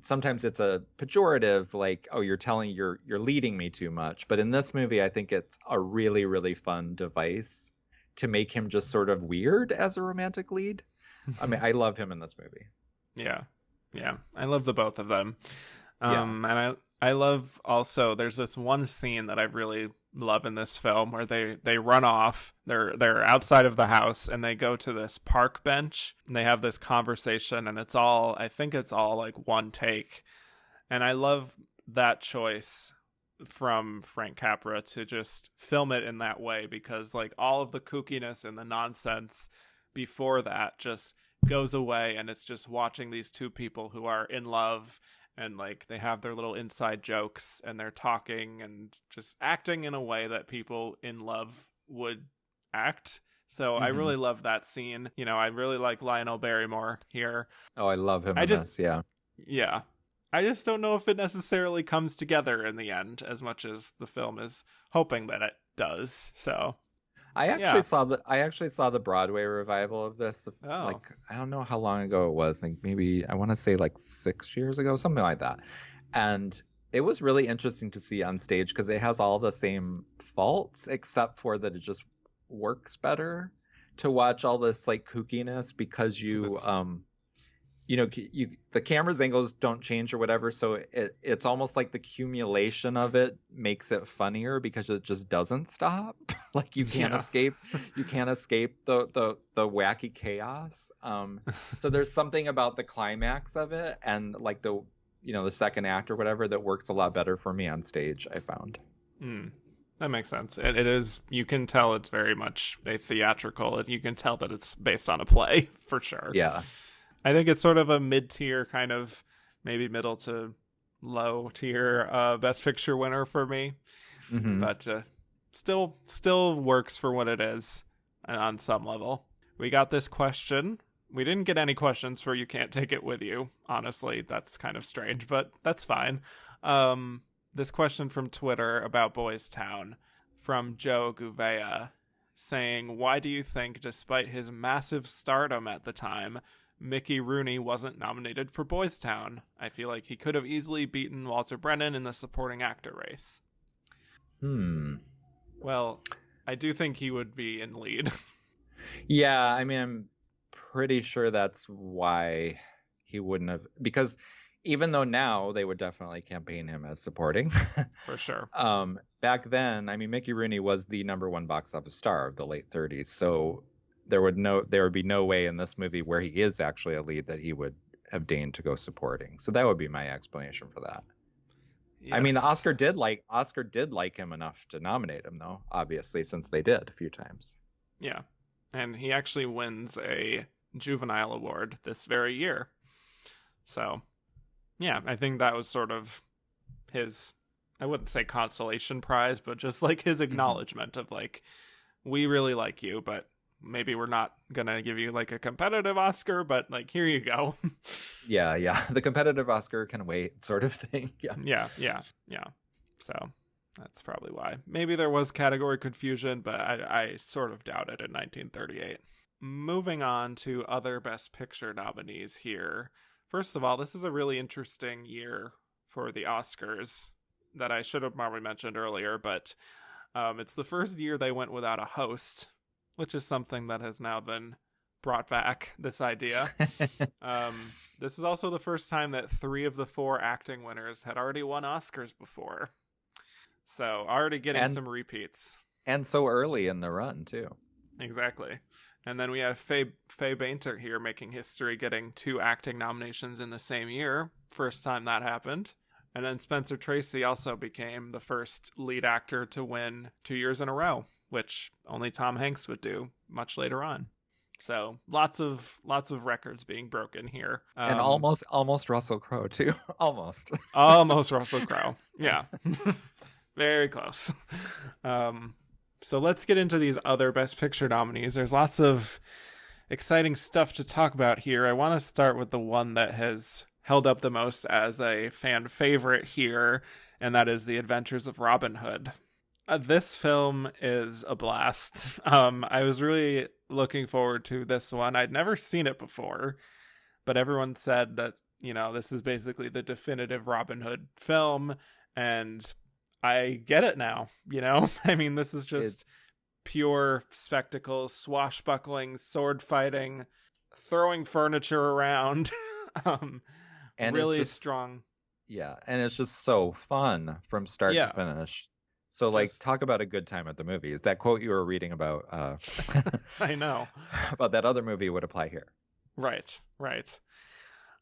sometimes it's a pejorative, oh, you're leading me too much. But in this movie, I think it's a really, really fun device to make him just sort of weird as a romantic lead. I love him in this movie. Yeah. I love the both of them. And I love also, there's this one scene that I really love in this film where they run off, they're outside of the house and they go to this park bench and they have this conversation, and I think it's all one take. And I love that choice from Frank Capra to just film it in that way, because like all of the kookiness and the nonsense before that just goes away, and it's just watching these two people who are in love, and like they have their little inside jokes and they're talking and just acting in a way that people in love would act. So I really love that scene. You know, I really like Lionel Barrymore here. Oh, I love him in this, yeah. Yeah. I just don't know if it necessarily comes together in the end as much as the film is hoping that it does. So I actually saw the Broadway revival of this. Oh. Like, I don't know how long ago it was. Like maybe I want to say like 6 years ago, something like that. And it was really interesting to see on stage because it has all the same faults except for that it just works better to watch all this like kookiness because the camera's angles don't change or whatever, so it's almost like the accumulation of it makes it funnier because it just doesn't stop. Like you can't escape the wacky chaos. So there's something about the climax of it and like the second act or whatever that works a lot better for me on stage, I found. That makes sense. It is, you can tell it's very much a theatrical. You can tell that it's based on a play for sure. Yeah. I think it's sort of a mid-tier kind of, maybe middle to low tier Best Picture winner for me. But still works for what it is on some level. We got this question. We didn't get any questions for You Can't Take It With You. Honestly, that's kind of strange, but that's fine. This question from Twitter about Boys Town from Joe Gouveia saying, why do you think, despite his massive stardom at the time, Mickey Rooney wasn't nominated for Boys Town? I feel like he could have easily beaten Walter Brennan in the supporting actor race. Well, I do think he would be in lead. Yeah, I mean, I'm pretty sure that's why he wouldn't have, because even though now they would definitely campaign him as supporting. For sure. Back then, I mean, Mickey Rooney was the #1 box office star of the late 30s. So there would be no way in this movie where he is actually a lead that he would have deigned to go supporting. So that would be my explanation for that. Yes. I mean, Oscar did like him enough to nominate him, though, obviously, since they did a few times. Yeah. And he actually wins a Juvenile Award this very year. So yeah, I think that was sort of his, I wouldn't say consolation prize, but just like his acknowledgement of like, we really like you, but maybe we're not going to give you like a competitive Oscar, but like, here you go. Yeah. The competitive Oscar can wait sort of thing. Yeah. So that's probably why. Maybe there was category confusion, but I sort of doubt it in 1938. Moving on to other Best Picture nominees here. First of all, this is a really interesting year for the Oscars that I should have probably mentioned earlier, but it's the first year they went without a host, which is something that has now been brought back, this idea. This is also the first time that 3 of the 4 acting winners had already won Oscars before. So already getting some repeats. And so early in the run, too. Exactly. And then we have Faye Bainter here making history, getting 2 acting nominations in the same year. First time that happened. And then Spencer Tracy also became the first lead actor to win 2 years in a row, which only Tom Hanks would do much later on. So lots of records being broken here. And almost Russell Crowe, too. Almost Russell Crowe. Yeah. Very close. So let's get into these other Best Picture nominees. There's lots of exciting stuff to talk about here. I want to start with the one that has held up the most as a fan favorite here, and that is The Adventures of Robin Hood. This film is a blast. I was really looking forward to this one. I'd never seen it before, but everyone said that, this is basically the definitive Robin Hood film, and I get it now, I mean, this is just pure spectacle, swashbuckling, sword fighting, throwing furniture around, and really strong. Yeah, and it's just so fun from start to finish. So, talk about a good time at the movies. That quote you were reading about, I know, about that other movie would apply here. Right.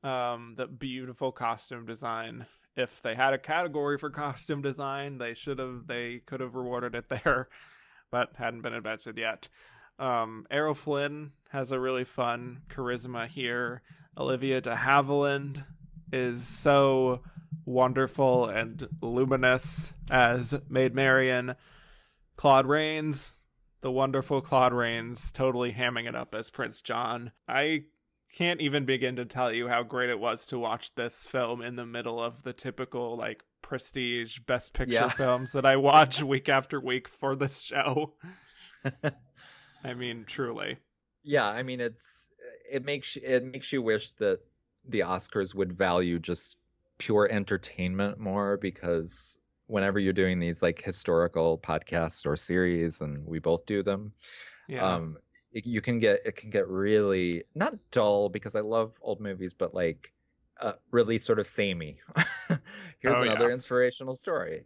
The beautiful costume design if they had a category for costume design, they could have rewarded it there, but hadn't been invented yet. Errol Flynn has a really fun charisma here. Olivia de Havilland is so wonderful and luminous as Maid Marian. Claude Rains, the wonderful Claude Rains, totally hamming it up as Prince John. I can't even begin to tell you how great it was to watch this film in the middle of the typical like prestige best picture films that I watch week after week for this show. I mean, truly. Yeah, I mean, it makes you wish that the Oscars would value just pure entertainment more, because whenever you're doing these like historical podcasts or series, and we both do them, it can get really not dull, because I love old movies, but like really sort of samey. Here's another inspirational story.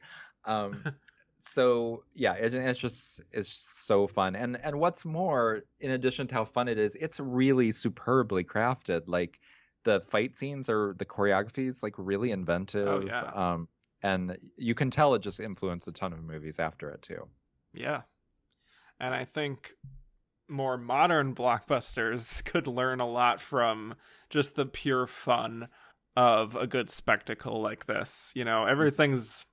So yeah, it's so fun. And what's more, in addition to how fun it is, it's really superbly crafted. Like the fight scenes the choreography is like really inventive. Oh, yeah. And you can tell it just influenced a ton of movies after it too. Yeah. And I think more modern blockbusters could learn a lot from just the pure fun of a good spectacle like this. You know, everything's,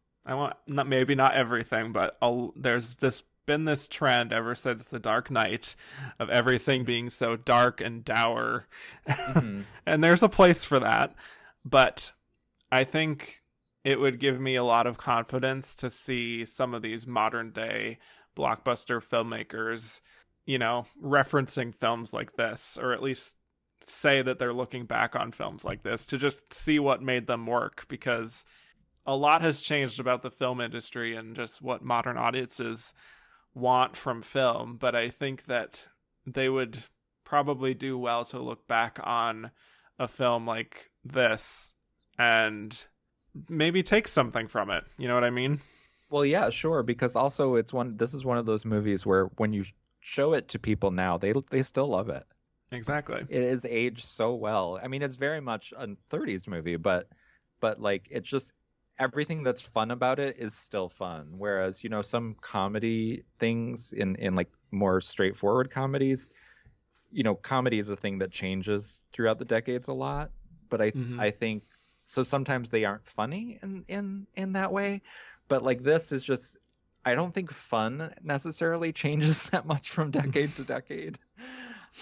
maybe not everything, but there's just been this trend ever since The Dark Knight of everything being so dark and dour. Mm-hmm. And there's a place for that. But I think it would give me a lot of confidence to see some of these modern day blockbuster filmmakers, you know, referencing films like this, or at least say that they're looking back on films like this to just see what made them work, because a lot has changed about the film industry and just what modern audiences want from film. But I think that they would probably do well to look back on a film like this and maybe take something from it. You know what I mean? Well, yeah, sure. Because also this is one of those movies where when you show it to people now, they still love it. Exactly. It is aged so well. I mean, it's very much a 30s movie, but like it's just everything that's fun about it is still fun. Whereas, you know, some comedy things in like more straightforward comedies, you know, comedy is a thing that changes throughout the decades a lot. But I think so sometimes they aren't funny in that way. But like this is just, I don't think fun necessarily changes that much from decade to decade.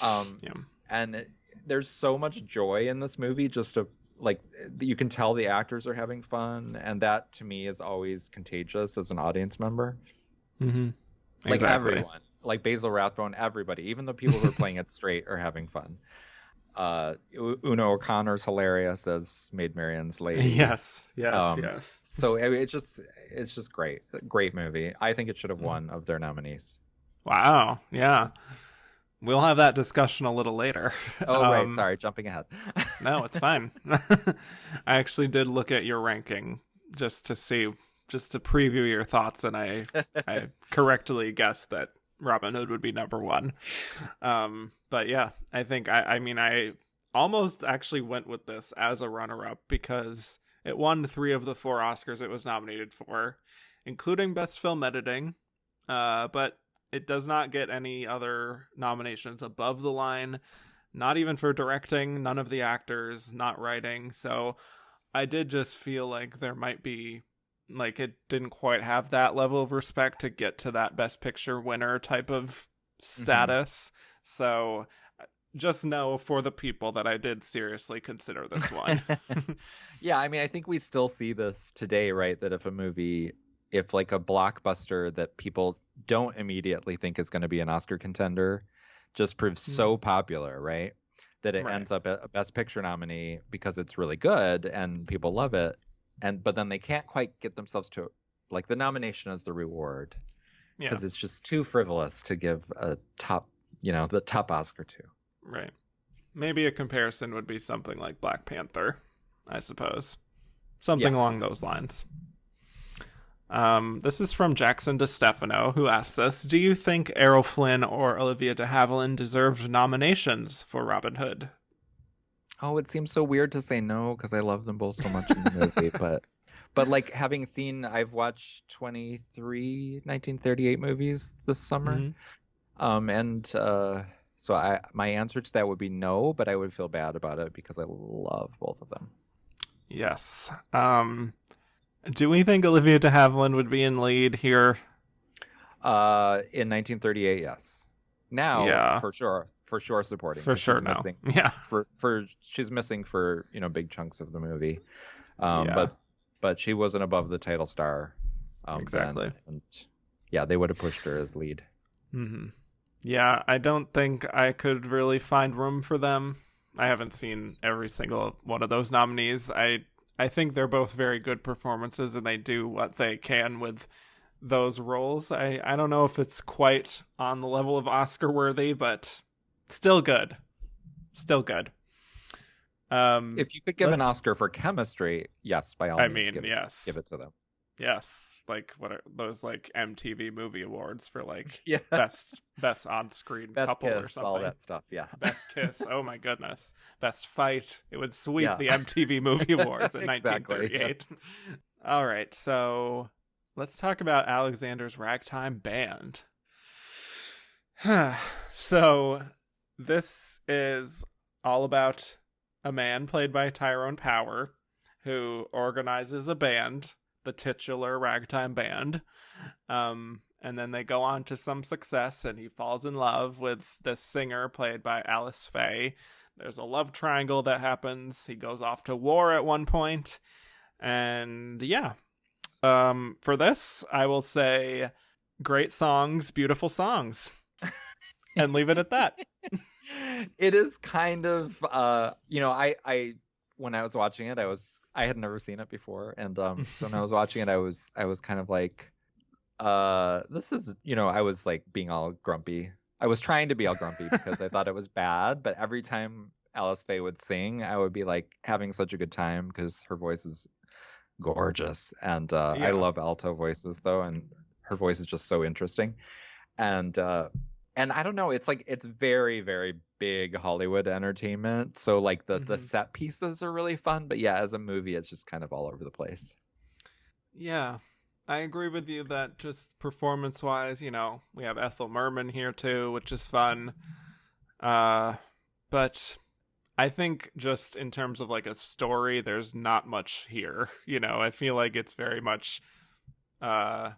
And there's so much joy in this movie, just to like, you can tell the actors are having fun, and that to me is always contagious as an audience member. Mm-hmm. Like exactly. Everyone, like Basil Rathbone, everybody, even the people who are playing it straight are having fun. Una O'Connor's hilarious as Maid Marian's lady. Yes. So it's just great movie. I think it should have won of their nominees. Wow. Yeah. We'll have that discussion a little later. Oh, right. Sorry, jumping ahead. No, it's fine. I actually did look at your ranking just to preview your thoughts, and I correctly guessed that Robin Hood would be number one. But yeah, I think I almost actually went with this as a runner-up because it won 3 of the 4 Oscars it was nominated for, including Best Film Editing. But it does not get any other nominations above the line, not even for directing, none of the actors, not writing. So I did just feel like there might be, like, it didn't quite have that level of respect to get to that Best Picture winner type of status. Mm-hmm. So just know for the people that I did seriously consider this one. Yeah, I mean, I think we still see this today, right? That if like a blockbuster that people don't immediately think is going to be an Oscar contender just proves so popular, right? That it ends up a Best Picture nominee because it's really good and people love it. But then they can't quite get themselves to, like, the nomination as the reward because it's just too frivolous to give a top, the top Oscar to. Right. Maybe a comparison would be something like Black Panther, I suppose. Something along those lines. This is from Jackson DeStefano, who asks us, do you think Errol Flynn or Olivia de Havilland deserved nominations for Robin Hood? Oh, it seems so weird to say no because I love them both so much in the movie, but But like I've watched 23 1938 movies this summer. So my answer to that would be no, but I would feel bad about it because I love both of them. Yes. Do we think Olivia de Havilland would be in lead here? In 1938, yes. Now, yeah. for sure supporting. For sure, no. Yeah. She's missing for big chunks of the movie. But she wasn't above the title star. Exactly. And yeah, they would have pushed her as lead. Mm-hmm. Yeah, I don't think I could really find room for them. I haven't seen every single one of those nominees. I think they're both very good performances, and they do what they can with those roles. I don't know if it's quite on the level of Oscar worthy, but still good. Still good. If you could give an Oscar for chemistry, yes, by all means, yes. Give it to them. Yes, like what are those like MTV Movie Awards for like yeah. best on-screen best couple kiss, or something. All that stuff, yeah. Best kiss. Oh my goodness. Best fight. It would sweep the MTV Movie Awards in 1938. Yes. All right, so let's talk about Alexander's Ragtime Band. So this is all about a man played by Tyrone Power who organizes a band, the titular Ragtime Band, and then they go on to some success, and he falls in love with this singer played by Alice Faye. There's a love triangle that happens. He goes off to war at one point, and for this, I will say great songs, beautiful songs, and leave it at that. It is kind of, I when I was watching it, I had never seen it before, and so when I was watching it, I was kind of like, this is, I was like being all grumpy. I was trying to be all grumpy because I thought it was bad, but every time Alice Faye would sing, I would be like having such a good time because her voice is gorgeous, and I love alto voices though, and her voice is just so interesting, and I don't know, it's very, very big Hollywood entertainment. So like the set pieces are really fun, but yeah, as a movie, it's just kind of all over the place. Yeah, I agree with you that just performance wise, we have Ethel Merman here too, which is fun. But I think just in terms of like a story, there's not much here. I feel like it's very much kind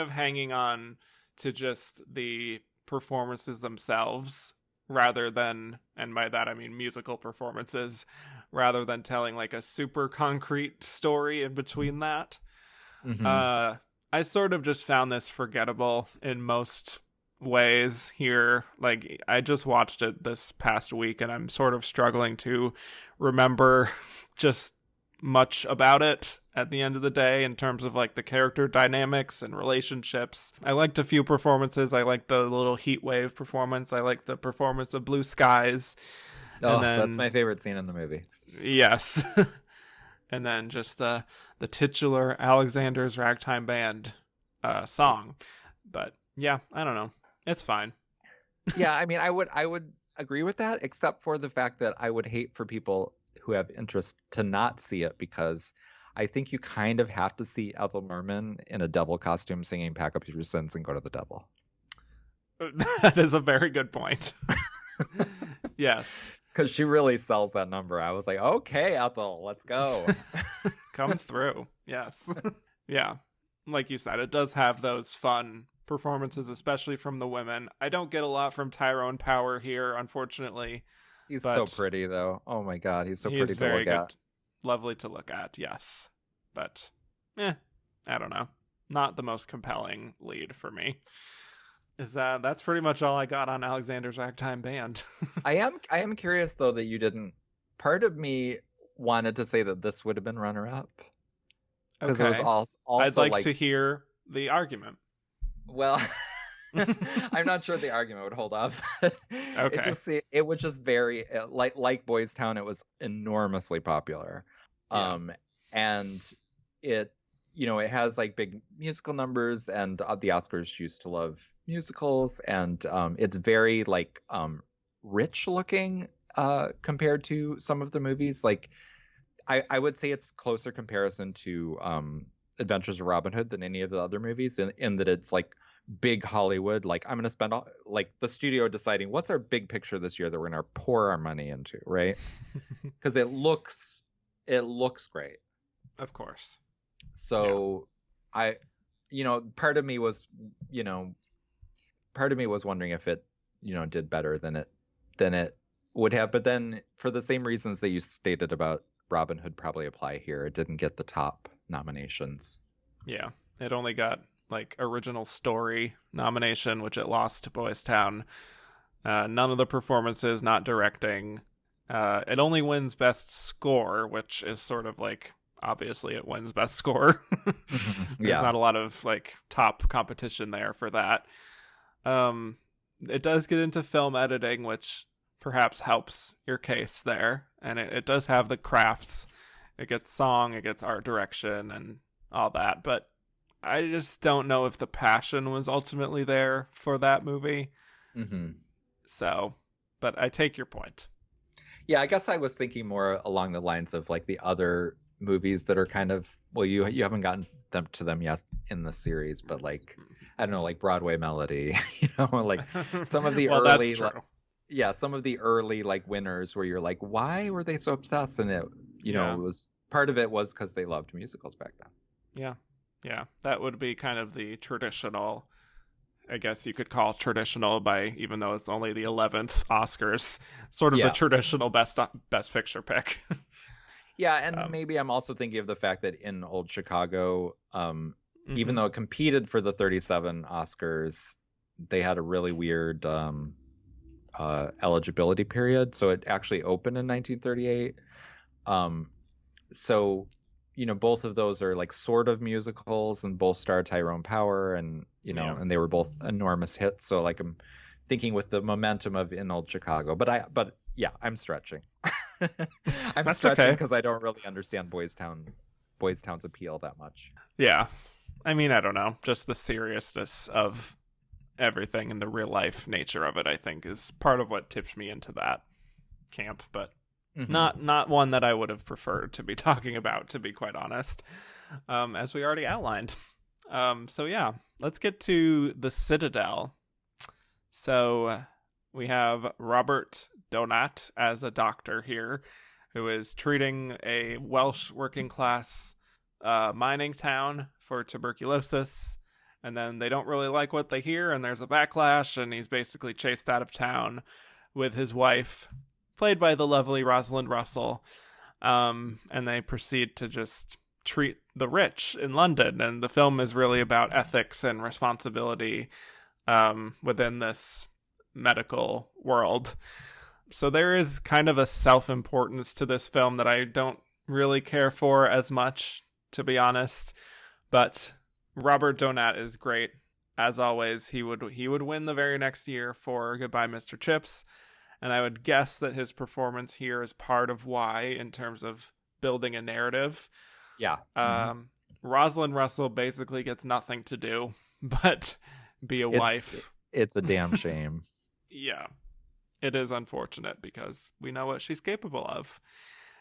of hanging on to just the performances themselves rather than, and by that I mean musical performances, rather than telling like a super concrete story in between that. I sort of just found this forgettable in most ways here. Like, I just watched it this past week and I'm sort of struggling to remember just much about it at the end of the day in terms of like the character dynamics and relationships. I liked a few performances. I liked the little heat wave performance. I liked the performance of Blue Skies. That's my favorite scene in the movie. Yes. And then just the titular Alexander's Ragtime Band song. But yeah, I don't know. It's fine. Yeah, I mean, I would agree with that, except for the fact that I would hate for people who have interest to not see it, because I think you kind of have to see Ethel Merman in a devil costume singing Pack Up Your Sins and Go to the Devil. That is a very good point. Yes. Because she really sells that number. I was like, okay, Ethel, let's go. Come through. Yes. Yeah. Like you said, it does have those fun performances, especially from the women. I don't get a lot from Tyrone Power here, unfortunately. He's so pretty, though. Oh my God, he's so pretty to look at. Lovely to look at, yes. But, I don't know. Not the most compelling lead for me. That's pretty much all I got on Alexander's Ragtime Band. I am curious, though, that you didn't. Part of me wanted to say that this would have been runner-up. Because it was also I'd like to hear the argument. Well, I'm not sure the argument would hold up. Okay. It was just very, like Boys Town, it was enormously popular. Yeah. And it has like big musical numbers, and the Oscars used to love musicals, and it's very like rich looking compared to some of the movies. Like, I would say it's closer comparison to Adventures of Robin Hood than any of the other movies in that it's like big Hollywood. Like I'm going to spend like the studio deciding what's our big picture this year that we're going to pour our money into, right? Because it looks great. Of course. So yeah. Part of me was wondering if it, did better than it would have. But then for the same reasons that you stated about Robin Hood probably apply here. It didn't get the top nominations. Yeah. It only got like original story nomination, which it lost to Boys Town. None of the performances, not directing. It only wins best score, which is sort of like, obviously it wins best score. There's not a lot of like top competition there for that. It does get into film editing, which perhaps helps your case there. And it does have the crafts. It gets song, it gets art direction and all that. But I just don't know if the passion was ultimately there for that movie. Mm-hmm. So, but I take your point. Yeah, I guess I was thinking more along the lines of like the other movies that are kind of, well, you haven't gotten them to them yet in the series, but like, I don't know, like Broadway Melody, like some of the well, early, that's true. some of the early like winners where you're like, why were they so obsessed? And it, it was, part of it was because they loved musicals back then. Yeah, that would be kind of the traditional, I guess you could call traditional even though it's only the 11th Oscars, sort of the traditional best picture pick. Yeah, and maybe I'm also thinking of the fact that in Old Chicago, even though it competed for the 37 Oscars, they had a really weird eligibility period. So it actually opened in 1938. So, both of those are like sort of musicals and both star Tyrone Power and, and they were both enormous hits. So like I'm thinking with the momentum of In Old Chicago, but yeah, I'm stretching. I'm That's stretching okay. because I don't really understand Boys Town's appeal that much. Yeah. I mean, I don't know. Just the seriousness of everything and the real life nature of it, I think, is part of what tipped me into that camp, but not one that I would have preferred to be talking about, to be quite honest, as we already outlined. So yeah, let's get to The Citadel. So we have Robert Donat as a doctor here who is treating a Welsh working class mining town for tuberculosis, and then they don't really like what they hear and there's a backlash and he's basically chased out of town with his wife, played by the lovely Rosalind Russell, and they proceed to just treat the rich in London, and the film is really about ethics and responsibility within this medical world. So there is kind of a self-importance to this film that I don't really care for as much, to be honest, but Robert Donat is great. As always, he would win the very next year for Goodbye Mr. Chips, and I would guess that his performance here is part of why, in terms of building a narrative. Yeah. Rosalind Russell basically gets nothing to do but be a wife. It's a damn shame. Yeah. It is unfortunate because we know what she's capable of.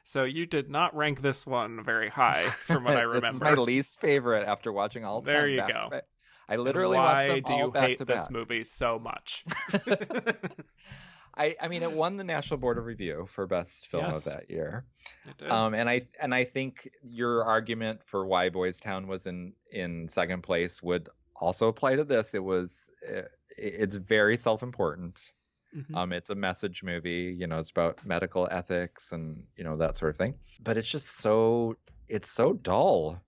So you did not rank this one very high from what I remember. This is my least favorite after watching all time. There you go. I literally watched them all back to back. Why do you hate this movie so much? I mean, it won the National Board of Review for Best Film of that year. It did. And I think your argument for why Boys Town was in second place would also apply to this. It's very self-important. It's a message movie, it's about medical ethics and, that sort of thing. But it's just so dull.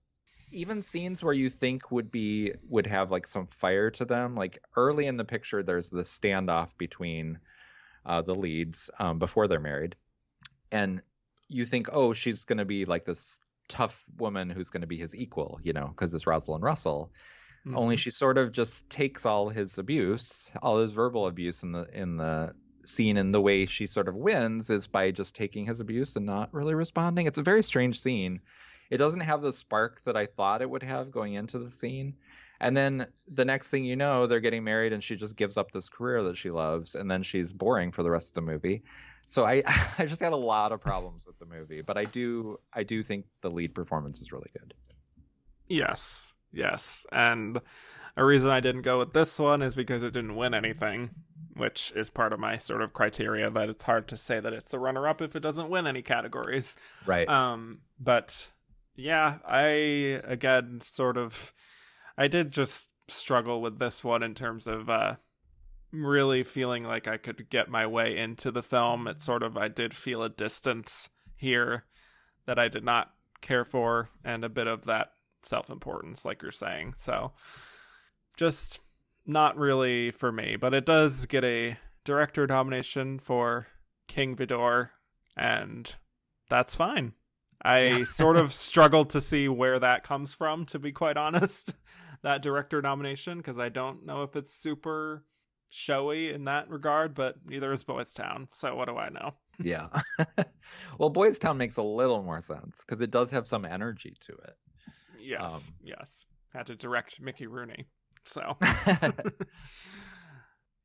Even scenes where you think would have like some fire to them, like early in the picture, there's the standoff between the leads before they're married. And you think, oh, she's going to be like this tough woman who's going to be his equal, because it's Rosalind Russell. Only she sort of just takes all his verbal abuse in the scene, and the way she sort of wins is by just taking his abuse and not really responding. It's a very strange scene. It doesn't have the spark that I thought it would have going into the scene. And then the next thing you know, they're getting married and she just gives up this career that she loves, and then she's boring for the rest of the movie. So I I just got a lot of problems with the movie, but I do think the lead performance is really good. Yes. Yes. And a reason I didn't go with this one is because it didn't win anything, which is part of my sort of criteria that it's hard to say that it's the runner-up if it doesn't win any categories. Right. But yeah, I did just struggle with this one in terms of really feeling like I could get my way into the film. I did feel a distance here that I did not care for, and a bit of that self-importance, like you're saying. So just not really for me, but it does get a director nomination for King Vidor, and that's fine. I sort of struggled to see where that comes from, to be quite honest, that director nomination, because I don't know if it's super showy in that regard, but neither is Boys Town, so what do I know? Yeah. Well, Boys Town makes a little more sense because it does have some energy to it. Yes, yes. Had to direct Mickey Rooney, so.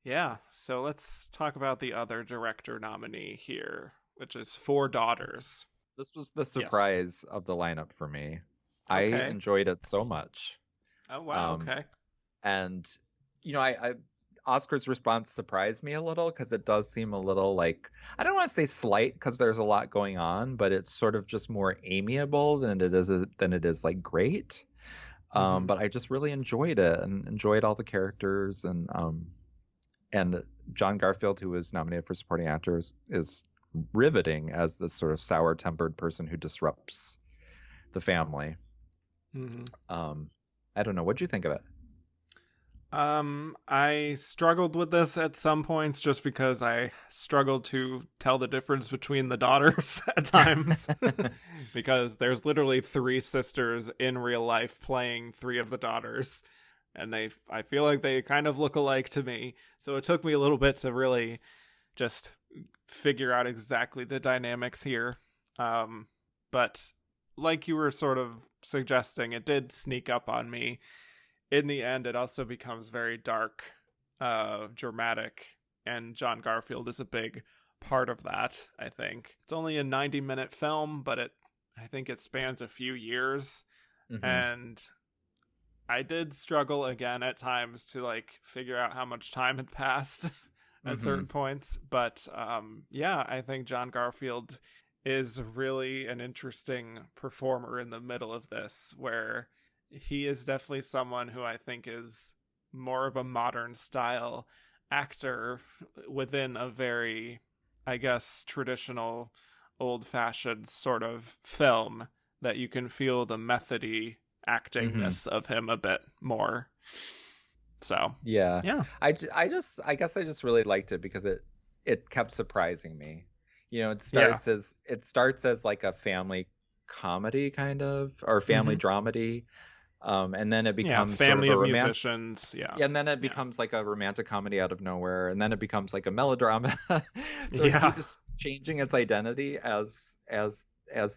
Yeah, so let's talk about the other director nominee here, which is Four Daughters. This was the surprise of the lineup for me. Okay. I enjoyed it so much. Oh, wow, okay. And, I Oscar's response surprised me a little because it does seem a little like, I don't want to say slight because there's a lot going on, but it's sort of just more amiable than it is like great. But I just really enjoyed it and enjoyed all the characters, and John Garfield, who was nominated for supporting actors, is riveting as this sort of sour-tempered person who disrupts the family. I don't know. What'd you think of it? I struggled with this at some points just because I struggled to tell the difference between the daughters at times because there's literally three sisters in real life playing three of the daughters, and I feel like they kind of look alike to me. So it took me a little bit to really just figure out exactly the dynamics here. But like you were sort of suggesting, it did sneak up on me. In the end, it also becomes very dark, dramatic, and John Garfield is a big part of that, I think. It's only a 90-minute film, but I think it spans a few years, and I did struggle again at times to figure out how much time had passed at certain points, but I think John Garfield is really an interesting performer in the middle of this, where he is definitely someone who I think is more of a modern style actor within a very, I guess, traditional, old-fashioned sort of film, that you can feel the methody actingness of him a bit more. So yeah. I guess I just really liked it because it kept surprising me. It starts as like a family comedy kind of, or family dramedy. And then it becomes family sort of of musicians, and then it becomes like a romantic comedy out of nowhere, and then it becomes like a melodrama. So it keeps changing its identity as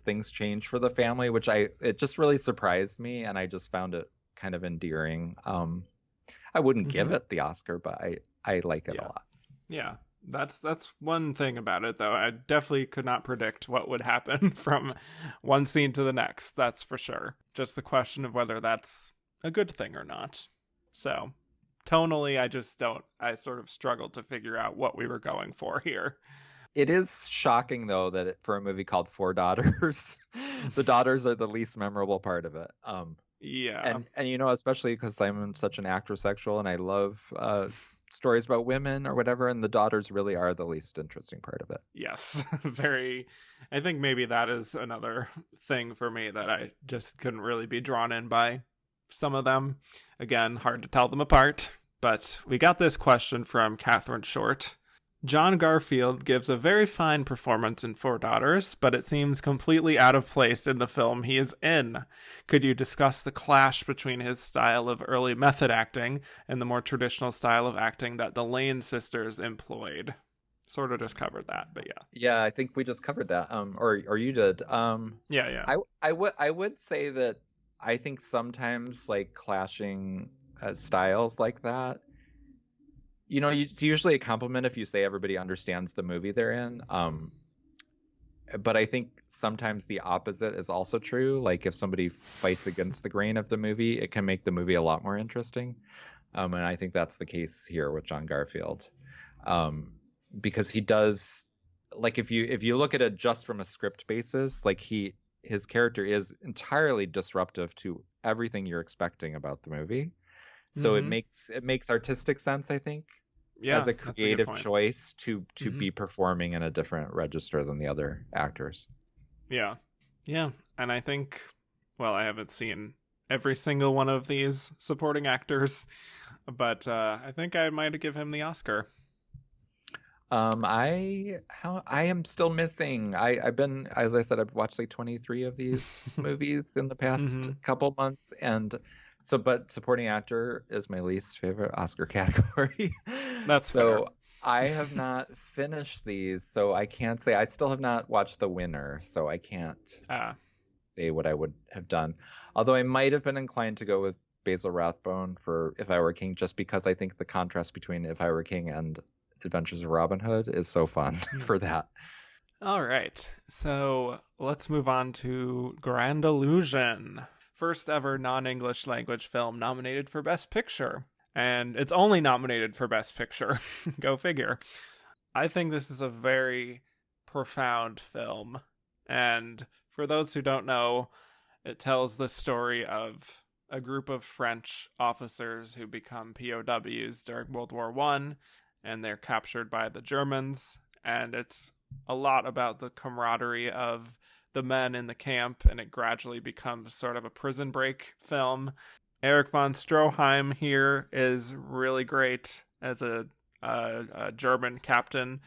things change for the family, which it just really surprised me, and I just found it kind of endearing. I wouldn't give it the Oscar, but I like it a lot. Yeah. That's one thing about it, though. I definitely could not predict what would happen from one scene to the next. That's for sure. Just the question of whether that's a good thing or not. So, tonally, I sort of struggled to figure out what we were going for here. It is shocking, though, that for a movie called Four Daughters, the daughters are the least memorable part of it. And especially because I'm such an actrosexual and I love stories about women or whatever, and the daughters really are the least interesting part of it. Yes. I think maybe that is another thing for me, that I just couldn't really be drawn in by some of them. Again, hard to tell them apart. But we got this question from Catherine Short. John Garfield gives a very fine performance in Four Daughters, but it seems completely out of place in the film he is in. Could you discuss the clash between his style of early method acting and the more traditional style of acting that the Lane sisters employed? Sort of just covered that, but yeah. Yeah, I think we just covered that. Or you did. Yeah. I would say that I think sometimes clashing styles like that, you know, it's usually a compliment if you say everybody understands the movie they're in. But I think sometimes the opposite is also true. Like if somebody fights against the grain of the movie, it can make the movie a lot more interesting. And I think that's the case here with John Garfield, because he does, like, if you look at it just from a script basis, like his character is entirely disruptive to everything you're expecting about the movie. So it makes artistic sense, I think, as a creative choice to be performing in a different register than the other actors. Yeah. And I think, well, I haven't seen every single one of these supporting actors, but I think I might give him the Oscar. I am still missing. I've been, as I said, I've watched like 23 of these movies in the past couple months, and so, but supporting actor is my least favorite Oscar category. That's so fair. I have not finished these, so I can't say. I still have not watched The Winner, so I can't say what I would have done. Although I might have been inclined to go with Basil Rathbone for If I Were King, just because I think the contrast between If I Were King and Adventures of Robin Hood is so fun for that. All right, so let's move on to Grand Illusion. First ever non-English language film nominated for Best Picture. And it's only nominated for Best Picture. Go figure. I think this is a very profound film. And for those who don't know, it tells the story of a group of French officers who become POWs during World War I, and they're captured by the Germans. And it's a lot about the camaraderie of the men in the camp, and it gradually becomes sort of a prison break film. Erich von Stroheim here is really great as a German captain,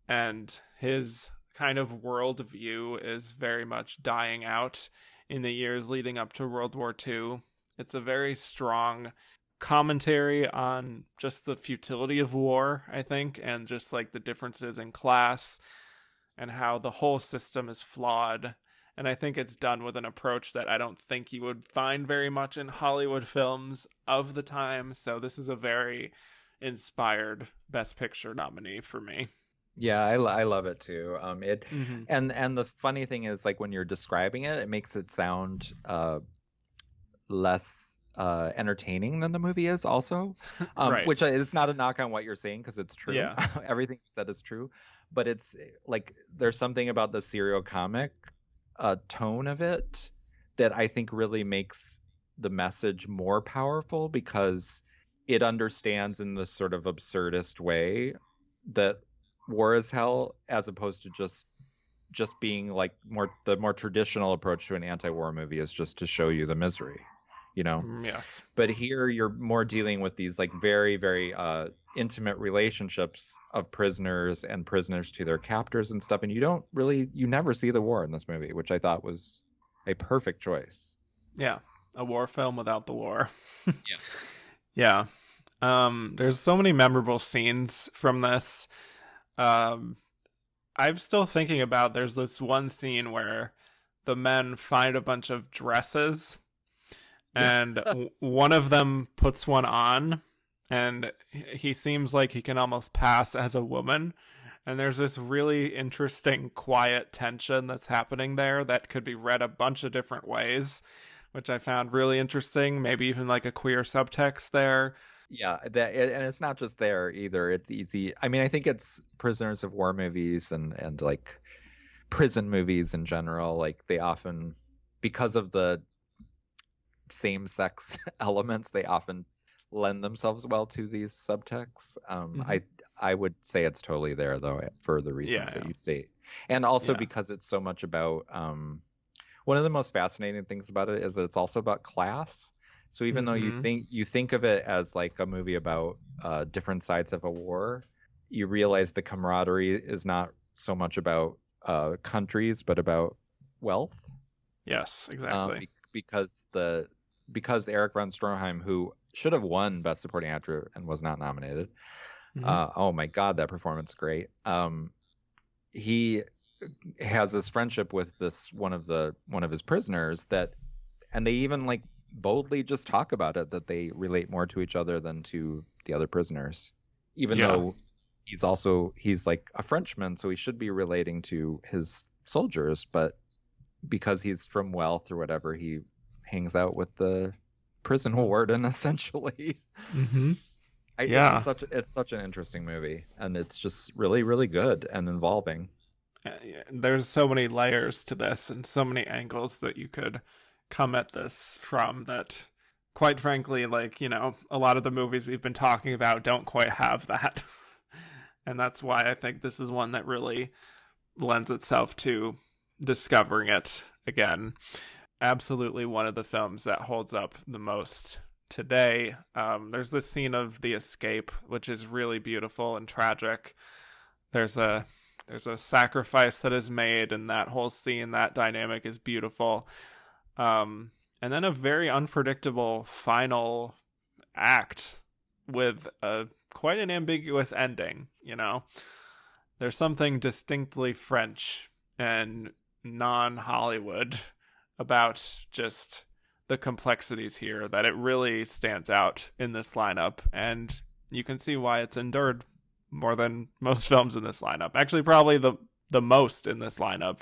and his kind of worldview is very much dying out in the years leading up to World War II. It's a very strong commentary on just the futility of war, I think, and just like the differences in class and how the whole system is flawed. And I think it's done with an approach that I don't think you would find very much in Hollywood films of the time. So this is a very inspired Best Picture nominee for me. Yeah, I love it too. And the funny thing is, like, when you're describing it, it makes it sound less entertaining than the movie is also. Right. Which it's not a knock on what you're saying, because it's true. Yeah. Everything you said is true. But it's like there's something about the serial comic tone of it that I think really makes the message more powerful, because it understands in this sort of absurdist way that war is hell, as opposed to just being like the more traditional approach to an anti-war movie is just to show you the misery, you know? Yes. But here you're more dealing with these like very, very intimate relationships of prisoners and prisoners to their captors and stuff. And you never see the war in this movie, which I thought was a perfect choice. Yeah. A war film without the war. Yeah. There's so many memorable scenes from this. I'm still thinking about, there's this one scene where the men find a bunch of dresses, and one of them puts one on, and he seems like he can almost pass as a woman. And there's this really interesting quiet tension that's happening there that could be read a bunch of different ways, which I found really interesting. Maybe even like a queer subtext there. Yeah, and it's not just there either. It's easy. I mean, I think it's prisoners of war movies and like prison movies in general. Like they often, because of the same-sex elements, they often lend themselves well to these subtexts. I would say it's totally there though, for the reasons that you state, and also because it's so much about. One of the most fascinating things about it is that it's also about class. So even though you think of it as like a movie about different sides of a war, you realize the camaraderie is not so much about countries, but about wealth. Yes, exactly. Because Erich von Stroheim, who should have won Best Supporting Actor and was not nominated. Oh my God, that performance great. He has this friendship with this one of his prisoners and they even like boldly just talk about it, that they relate more to each other than to the other prisoners, even Yeah. though he's like a Frenchman, so he should be relating to his soldiers, but because he's from wealth or whatever, he hangs out with the prison warden essentially. Mm-hmm. Yeah. It's such an interesting movie, and it's just really, really good and involving. There's so many layers to this and so many angles that you could come at this from that, quite frankly, like, you know, a lot of the movies we've been talking about don't quite have that. And that's why I think this is one that really lends itself to discovering it again. Absolutely one of the films that holds up the most today. There's this scene of the escape, which is really beautiful and tragic. There's a sacrifice that is made, and that whole scene, that dynamic is beautiful. And then a very unpredictable final act with quite an ambiguous ending, you know? There's something distinctly French and non-Hollywood about just the complexities here that it really stands out in this lineup, and you can see why it's endured more than most films in this lineup. Actually, probably the most in this lineup.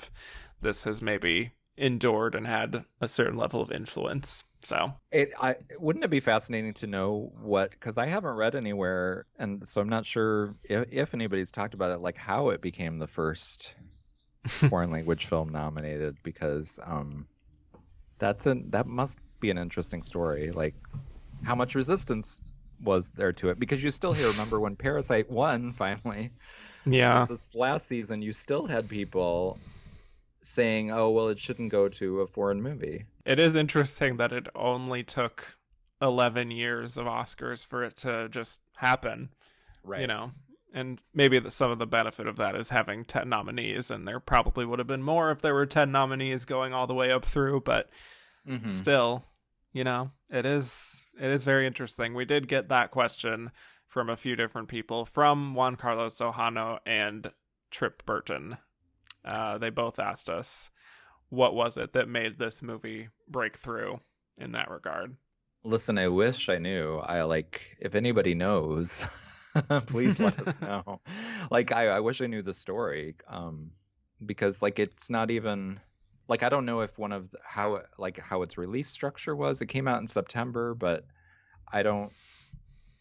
This has maybe endured and had a certain level of influence. So wouldn't it be fascinating to know what, because I haven't read anywhere, and so I'm not sure if anybody's talked about it, like how it became the first foreign language film nominated, because that must be an interesting story. Like, how much resistance was there to it? Because you still hear, remember when Parasite won finally? Yeah. This last season, you still had people saying, "Oh, well, it shouldn't go to a foreign movie." It is interesting that it only took 11 years of Oscars for it to just happen. Right. You know, and maybe some of the benefit of that is having 10 nominees, and there probably would have been more if there were 10 nominees going all the way up through, but still, you know, it is very interesting. We did get that question from a few different people, from Juan Carlos Ojano and Trip Burton. They both asked us, what was it that made this movie break through in that regard? Listen, I wish I knew. If anybody knows, please let us know. Like, I wish I knew the story, because like it's not even like, I don't know if how its release structure was. It came out in September, but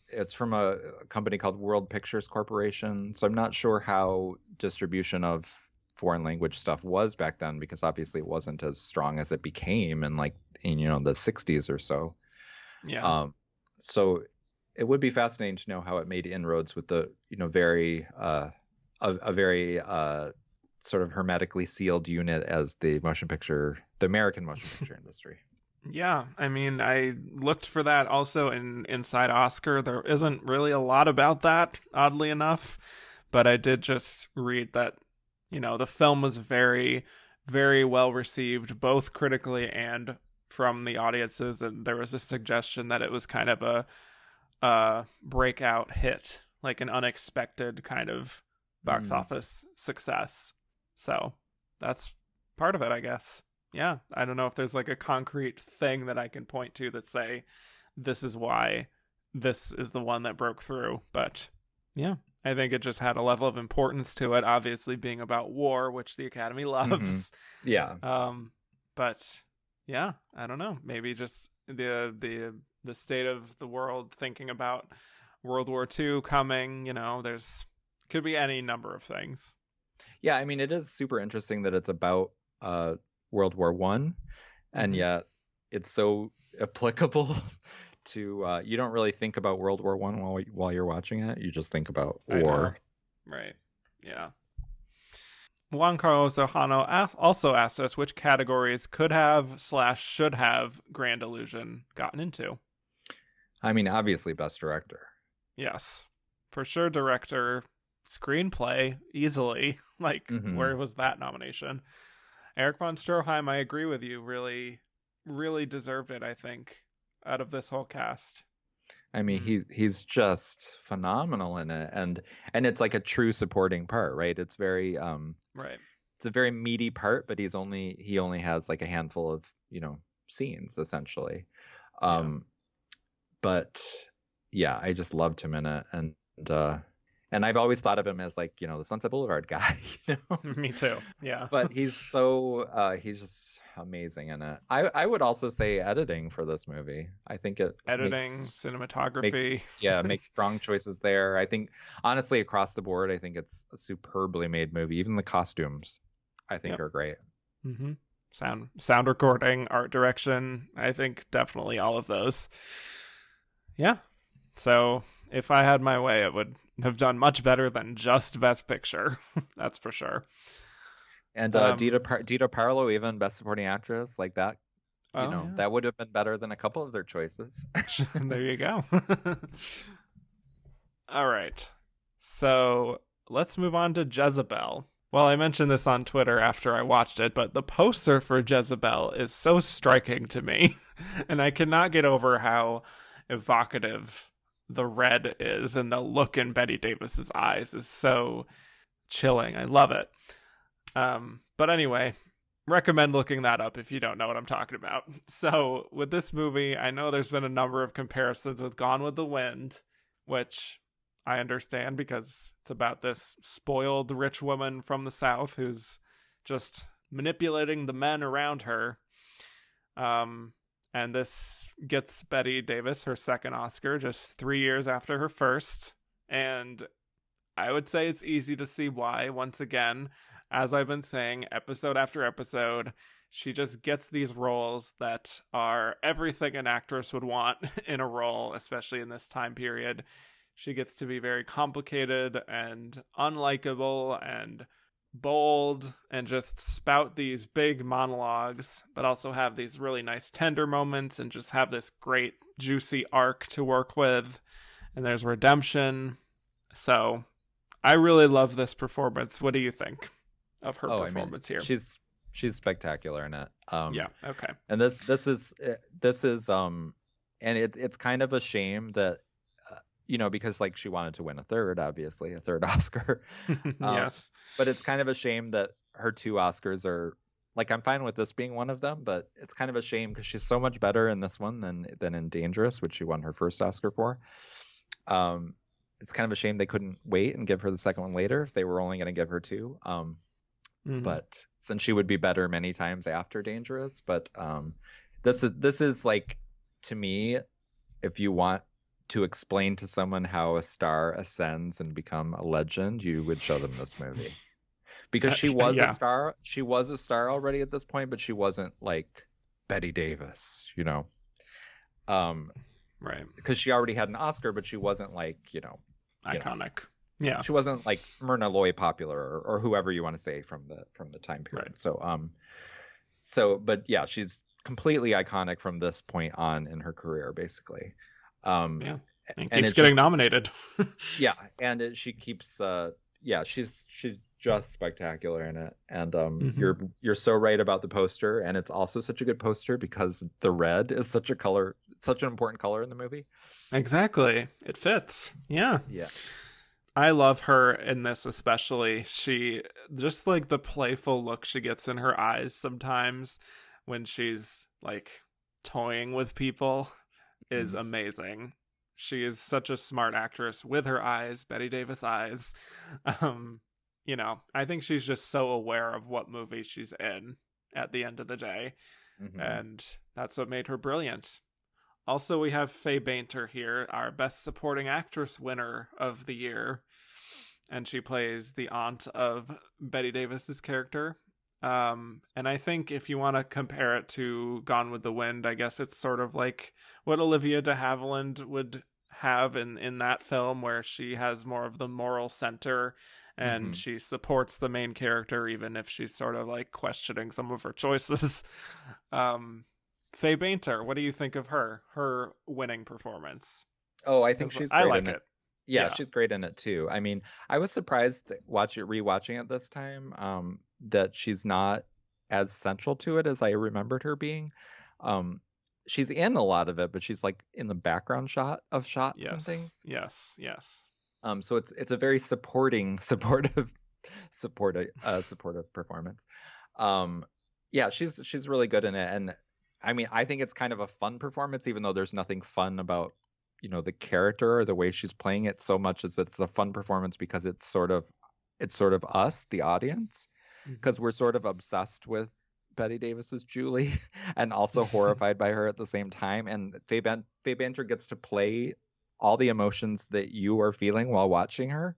it's from a company called World Pictures Corporation, so I'm not sure how distribution of foreign language stuff was back then, because obviously it wasn't as strong as it became in the 60s or so. Yeah. So it would be fascinating to know how it made inroads with the very a very sort of hermetically sealed unit as the American motion picture industry. Yeah, I mean, I looked for that also in Inside Oscar. There isn't really a lot about that, oddly enough, but I did just read that, the film was very, very well received, both critically and from the audiences, and there was a suggestion that it was kind of a breakout hit, like an unexpected kind of box office success. So that's part of it, I guess. Yeah, I don't know if there's like a concrete thing that I can point to that say this is why this is the one that broke through, but yeah, I think it just had a level of importance to it, obviously being about war, which the Academy loves. Yeah. But yeah, I don't know, maybe just the state of the world, thinking about World War II coming, could be any number of things. Yeah, I mean, it is super interesting that it's about World War One, and yet it's so applicable to you don't really think about World War One while you're watching it. You just think about war. Right. Yeah. Juan Carlos Ojano also asked us which categories could have / should have Grand Illusion gotten into. I mean, obviously, Best Director. Yes, for sure. Director, screenplay, easily. Where was that nomination? Eric von Stroheim, I agree with you, really, really deserved it, I think, out of this whole cast. I mean, he's just phenomenal in it, and it's like a true supporting part, right? It's very right. It's a very meaty part, but he only has like a handful of scenes essentially. But yeah, I just loved him in it, and I've always thought of him as like, the Sunset Boulevard guy, Me too. Yeah. But he's just amazing in it. I would also say editing for this movie. I think it editing, cinematography. Makes strong choices there. I think honestly across the board, I think it's a superbly made movie. Even the costumes, I think are great. Mm-hmm. Sound recording, art direction. I think definitely all of those. Yeah. So if I had my way, it would have done much better than just Best Picture. That's for sure. And Dita Parlo, even Best Supporting Actress, like that. That would have been better than a couple of their choices. There you go. All right. So let's move on to Jezebel. Well, I mentioned this on Twitter after I watched it, but the poster for Jezebel is so striking to me. And I cannot get over how evocative the red is, and the look in Bette Davis's eyes is so chilling. I love it. But anyway, recommend looking that up if you don't know what I'm talking about. So with this movie, I know there's been a number of comparisons with Gone with the Wind, which I understand because it's about this spoiled rich woman from the South who's just manipulating the men around her. And this gets Bette Davis her second Oscar just 3 years after her first. And I would say it's easy to see why. Once again, as I've been saying, episode after episode, she just gets these roles that are everything an actress would want in a role, especially in this time period. She gets to be very complicated and unlikable and bold and just spout these big monologues, but also have these really nice tender moments and just have this great juicy arc to work with. And there's redemption. So I really love this performance. What do you think of her performance here? She's spectacular in it. Yeah. Okay. And this is and it's kind of a shame that because like she wanted to win a third Oscar. Yes. But it's kind of a shame that her 2 Oscars are like, I'm fine with this being one of them, but it's kind of a shame because she's so much better in this one than in Dangerous, which she won her first Oscar for. It's kind of a shame they couldn't wait and give her the second one later if they were only going to give her 2. But since she would be better many times after Dangerous, but this is like, to me, if you want to explain to someone how a star ascends and become a legend, you would show them this movie. Because she was a star. She was a star already at this point, but she wasn't like Bette Davis, Right. Because she already had an Oscar, but she wasn't like, iconic. Yeah. She wasn't like Myrna Loy popular or whoever you want to say from the time period. Right. But yeah, she's completely iconic from this point on in her career, basically. And keeps getting nominated. Yeah, and she keeps she's just spectacular in it. And you're so right about the poster, and it's also such a good poster because the red is such an important color in the movie. Exactly. It fits. Yeah. Yeah. I love her in this especially. She just like the playful look she gets in her eyes sometimes when she's like toying with people is amazing. She is such a smart actress with her eyes, Bette Davis eyes. I think she's just so aware of what movie she's in at the end of the day. And that's what made her brilliant. Also, we have Faye Bainter here, our Best Supporting Actress winner of the year. And she plays the aunt of Bette Davis's character. And I think if you want to compare it to Gone with the Wind, I guess it's sort of like what Olivia de Havilland would have in that film, where she has more of the moral center and she supports the main character, even if she's sort of like questioning some of her choices. Faye Bainter, what do you think of her winning performance? Oh, I think she's great. I like it. Yeah, she's great in it too. I mean, I was surprised rewatching it this time, that she's not as central to it as I remembered her being. She's in a lot of it, but she's like in the background shots and things. Yes. So it's a very supportive performance. Yeah, she's really good in it, and I mean, I think it's kind of a fun performance, even though there's nothing fun about, the character or the way she's playing it so much as it's a fun performance because it's sort of us, the audience, because we're sort of obsessed with Betty Davis's Julie and also horrified by her at the same time. And Faye Banter gets to play all the emotions that you are feeling while watching her,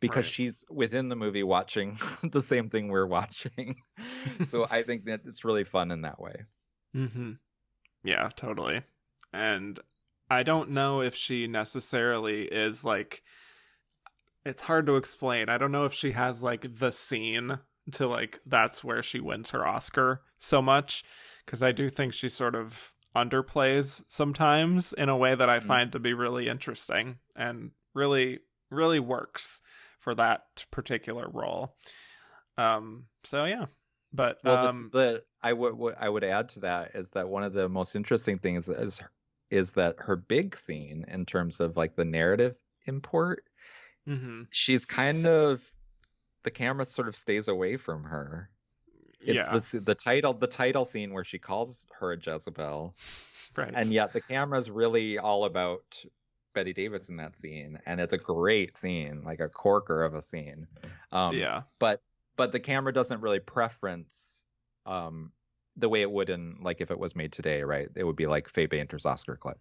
because she's within the movie watching the same thing we're watching. So I think that it's really fun in that way. Mm-hmm. Yeah, totally. And I don't know if she necessarily is like, it's hard to explain. I don't know if she has like the scene to like, that's where she wins her Oscar so much. Because I do think she sort of underplays sometimes in a way that I find to be really interesting and really, really works for that particular role. So yeah, but I would add to that is that one of the most interesting things is that her big scene in terms of like the narrative import, she's kind of, the camera sort of stays away from her. It's the title scene where she calls her a Jezebel, right? And yet the camera's really all about Betty Davis in that scene, and it's a great scene, like a corker of a scene. But the camera doesn't really preference the way it would in, like, if it was made today, right? It would be like Faye Banter's Oscar clip,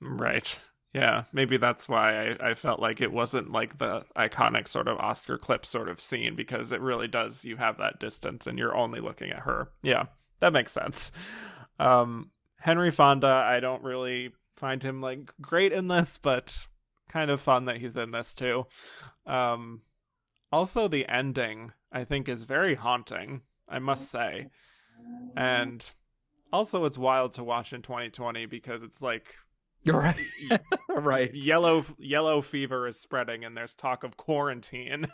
Right. Yeah, maybe that's why I felt like it wasn't like the iconic sort of Oscar clip sort of scene, because it really does, you have that distance and you're only looking at her. Yeah, that makes sense. Henry Fonda, I don't really find him like great in this, but kind of fun that he's in this too. Also the ending I think is very haunting, I must say. And also it's wild to watch in 2020 because it's like, right. Right. Yellow fever is spreading and there's talk of quarantine.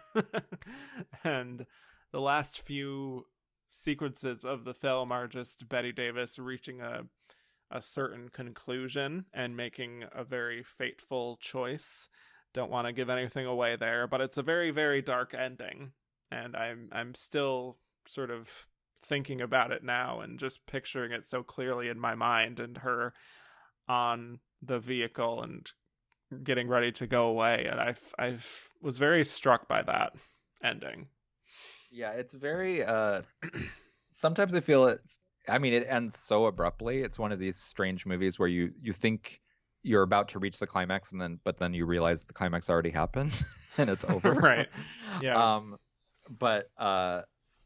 And the last few sequences of the film are just Betty Davis reaching a certain conclusion and making a very fateful choice. Don't want to give anything away there, but it's a very, very dark ending. And I'm still sort of thinking about it now and just picturing it so clearly in my mind, and her on the vehicle and getting ready to go away. And I was very struck by that ending. Yeah, it's very sometimes I feel it, I mean, it ends so abruptly. It's one of these strange movies where you think you're about to reach the climax, but then you realize the climax already happened and it's over. Right. Yeah.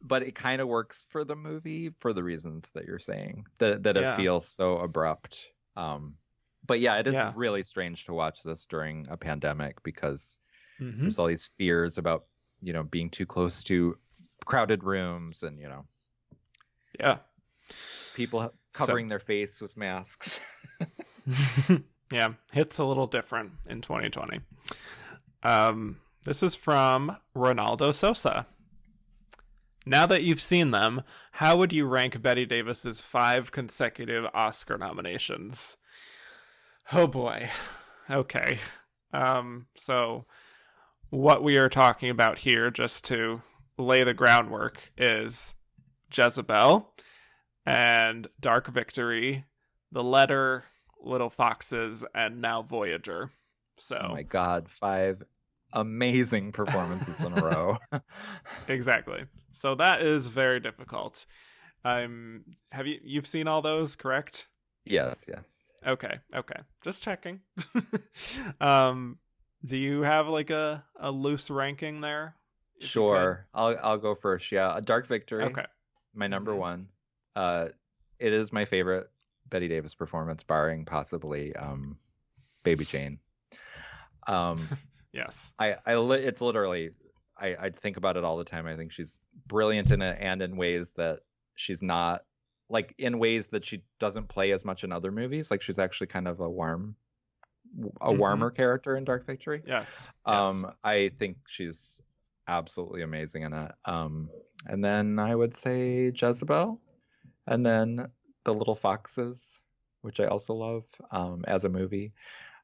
But it kind of works for the movie for the reasons that you're saying, that it feels so abrupt. But yeah, it is really strange to watch this during a pandemic, because there's all these fears about, being too close to crowded rooms and, people covering their face with masks. Yeah, hits a little different in 2020. This is from Ronaldo Sosa. Now that you've seen them, how would you rank Betty Davis's 5 consecutive Oscar nominations? Oh boy. Okay. So what we are talking about here, just to lay the groundwork, is Jezebel and Dark Victory, The Letter, Little Foxes, and now Voyager. So, oh my God, 5 amazing performances in a row. Exactly. So that is very difficult. You've seen all those, correct? Yes. Okay. Just checking. Do you have like a loose ranking there? Sure. I'll go first. Yeah. Dark Victory. Okay. My number one. It is my favorite Betty Davis performance, barring possibly Baby Jane. Yes. It's literally, I think about it all the time. I think she's brilliant in it, and in ways that she's not, like in ways that she doesn't play as much in other movies. Like she's actually kind of a warmer character in Dark Victory. Yes. I think she's absolutely amazing in it. And then I would say Jezebel, and then The Little Foxes, which I also love as a movie.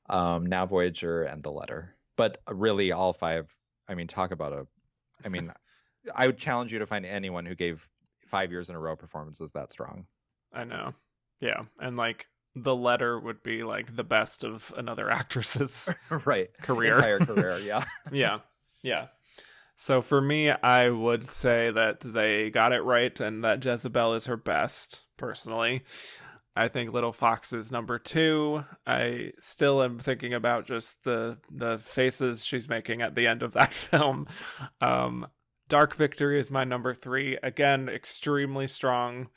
Now Voyager and The Letter. But really all 5, I mean, talk about I would challenge you to find anyone who gave 5 years in a row performances that strong. I know. Yeah, and like the letter would be like the best of another actress's Right. career. Entire career, yeah. Yeah. Yeah. So for me, I would say that they got it right and that Jezebel is her best, personally. I think Little Fox is number 2. I still am thinking about just the faces she's making at the end of that film. Dark Victory is my number 3. Again, extremely strong.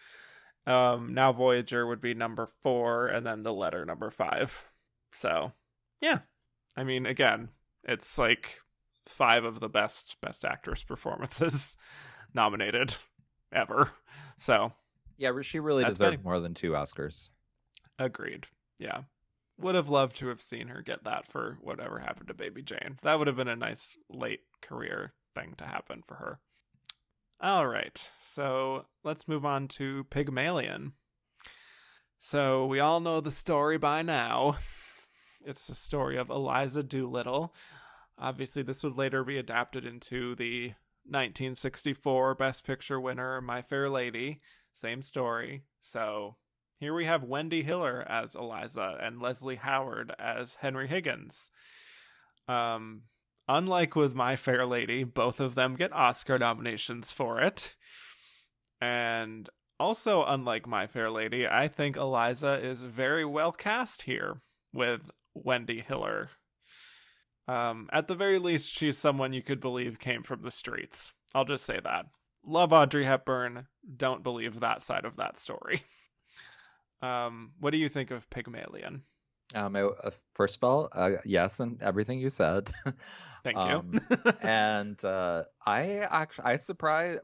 Now Voyager would be number 4, and then The Letter number 5. So, yeah. I mean, again, it's like 5 of the best actress performances nominated ever. So, yeah, she really deserved more than 2 Oscars. Agreed. Yeah. Would have loved to have seen her get that for Whatever Happened to Baby Jane. That would have been a nice late career thing to happen for her. All right, so let's move on to Pygmalion. So we all know the story by now. It's the story of Eliza Doolittle. Obviously, this would later be adapted into the 1964 Best Picture winner, My Fair Lady. Same story. So here we have Wendy Hiller as Eliza and Leslie Howard as Henry Higgins. Unlike with My Fair Lady, both of them get Oscar nominations for it. And also, unlike My Fair Lady, I think Eliza is very well cast here with Wendy Hiller. At the very least, she's someone you could believe came from the streets. I'll just say that. Love Audrey Hepburn. Don't believe that side of that story. What do you think of Pygmalion? First of all, yes, and everything you said. Thank you. And I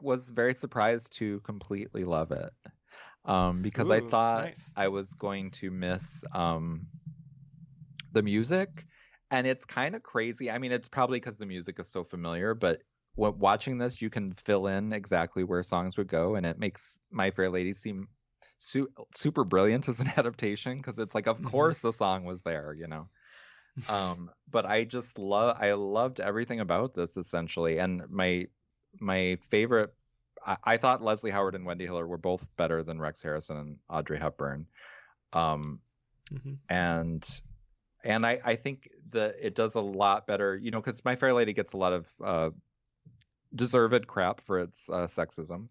was very surprised to completely love it, because I thought I was going to miss the music, and it's kind of crazy. I mean, it's probably because the music is so familiar, but watching this, you can fill in exactly where songs would go, and it makes My Fair Lady seem super brilliant as an adaptation, because it's like, of course the song was there, you know. But I loved everything about this, essentially. And my favorite, I thought Leslie Howard and Wendy Hiller were both better than Rex Harrison and Audrey Hepburn. And I think that it does a lot better, you know, because My Fair Lady gets a lot of deserved crap for its sexism.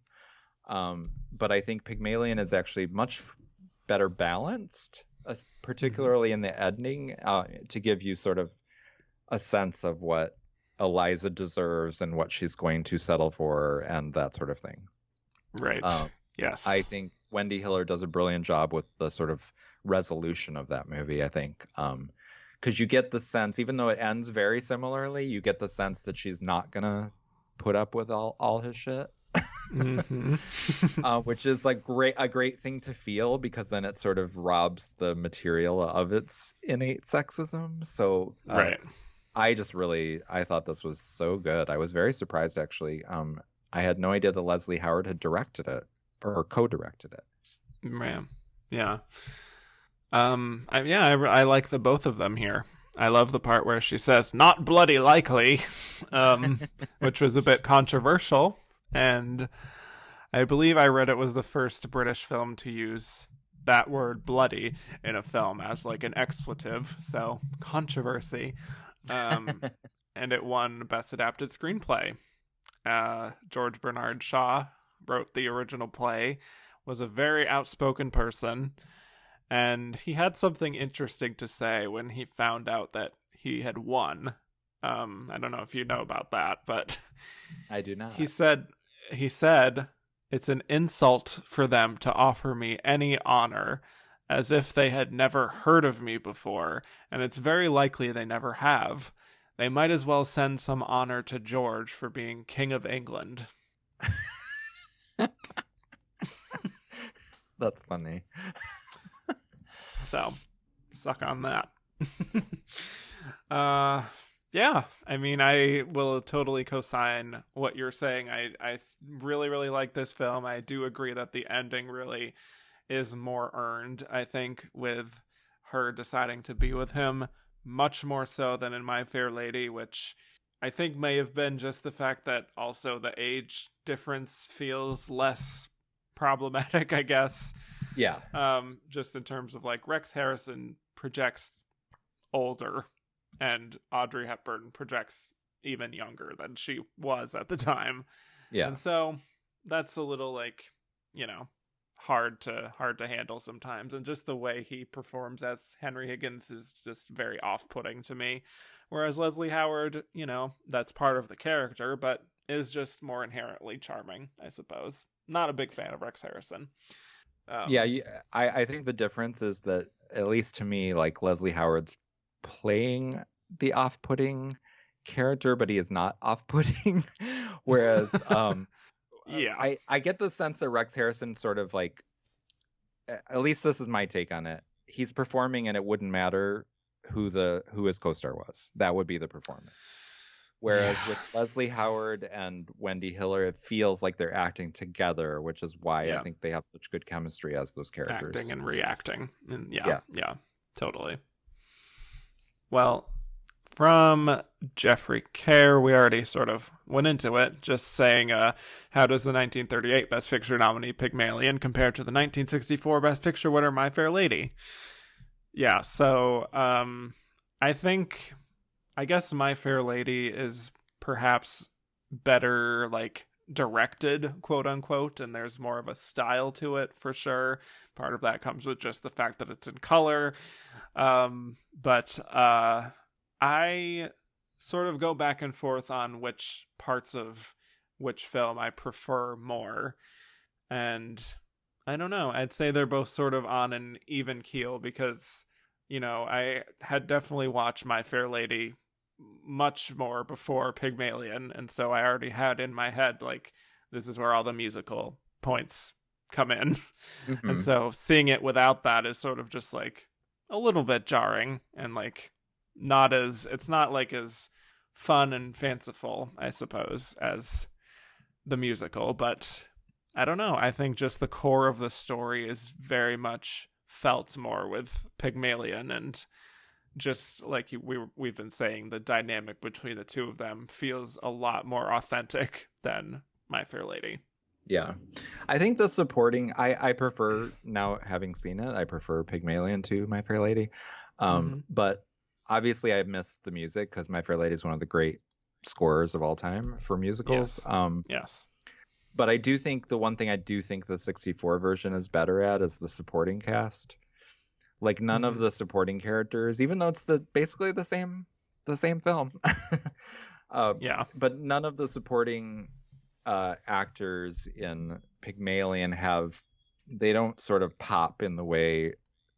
But I think Pygmalion is actually much better balanced, particularly in the ending, to give you sort of a sense of what Eliza deserves and what she's going to settle for and that sort of thing. Right. Yes. I think Wendy Hiller does a brilliant job with the sort of resolution of that movie, I think. Because you get the sense, even though it ends very similarly, you get the sense that she's not going to put up with all his shit. Which is like a great thing to feel, because then it sort of robs the material of its innate sexism. So right. I thought this was so good. I was very surprised, actually. I had no idea that Leslie Howard had directed it or co-directed it. Man, yeah. I like the both of them here. I love the part where she says "not bloody likely," which was a bit controversial. And I believe I read it was the first British film to use that word bloody in a film as like an expletive. So controversy. And it won Best Adapted Screenplay. George Bernard Shaw wrote the original play, was a very outspoken person. And he had something interesting to say when he found out that he had won. I don't know if you know about that, but I do not. He said, it's an insult for them to offer me any honor, as if they had never heard of me before, and it's very likely they never have. They might as well send some honor to George for being King of England. That's funny. So, suck on that. Yeah, I mean, I will totally co-sign what you're saying. I really, really like this film. I do agree that the ending really is more earned, I think, with her deciding to be with him, much more so than in My Fair Lady, which I think may have been just the fact that also the age difference feels less problematic, I guess. Yeah. Just in terms of like Rex Harrison projects older and Audrey Hepburn projects even younger than she was at the time. Yeah. And so that's a little like, hard to handle sometimes. And just the way he performs as Henry Higgins is just very off-putting to me. Whereas Leslie Howard, that's part of the character, but is just more inherently charming, I suppose. Not a big fan of Rex Harrison. I think the difference is that, at least to me, like Leslie Howard's playing the off-putting character, but he is not off-putting. Whereas I get the sense that Rex Harrison sort of like, at least this is my take on it, he's performing and it wouldn't matter who his co-star was. That would be the performance. Whereas with Leslie Howard and Wendy Hiller, it feels like they're acting together, which is why I think they have such good chemistry as those characters. Acting and reacting. And yeah, totally. Well, from Jeffrey Kerr, we already sort of went into it, just saying, how does the 1938 Best Picture nominee Pygmalion compare to the 1964 Best Picture winner My Fair Lady? Yeah, so I guess My Fair Lady is perhaps better, like, directed, quote unquote, and there's more of a style to it for sure. Part of that comes with just the fact that it's in color. But I sort of go back and forth on which parts of which film I prefer more. And I don't know. I'd say they're both sort of on an even keel because, I had definitely watched My Fair Lady much more before Pygmalion. And so I already had in my head, like, this is where all the musical points come in. Mm-hmm. And so seeing it without that is sort of just like a little bit jarring and like, it's not like as fun and fanciful, I suppose, as the musical, but I don't know. I think just the core of the story is very much felt more with Pygmalion, and just like we've been saying, the dynamic between the two of them feels a lot more authentic than My Fair Lady. Yeah. I think the supporting, I prefer, now having seen it, I prefer Pygmalion to My Fair Lady. But obviously I missed the music because My Fair Lady is one of the great scorers of all time for musicals. Yes. But I do think the one thing I do think the 64 version is better at is the supporting cast. Like none of the supporting characters, even though it's basically the same film. But none of the supporting actors in Pygmalion they don't sort of pop in the way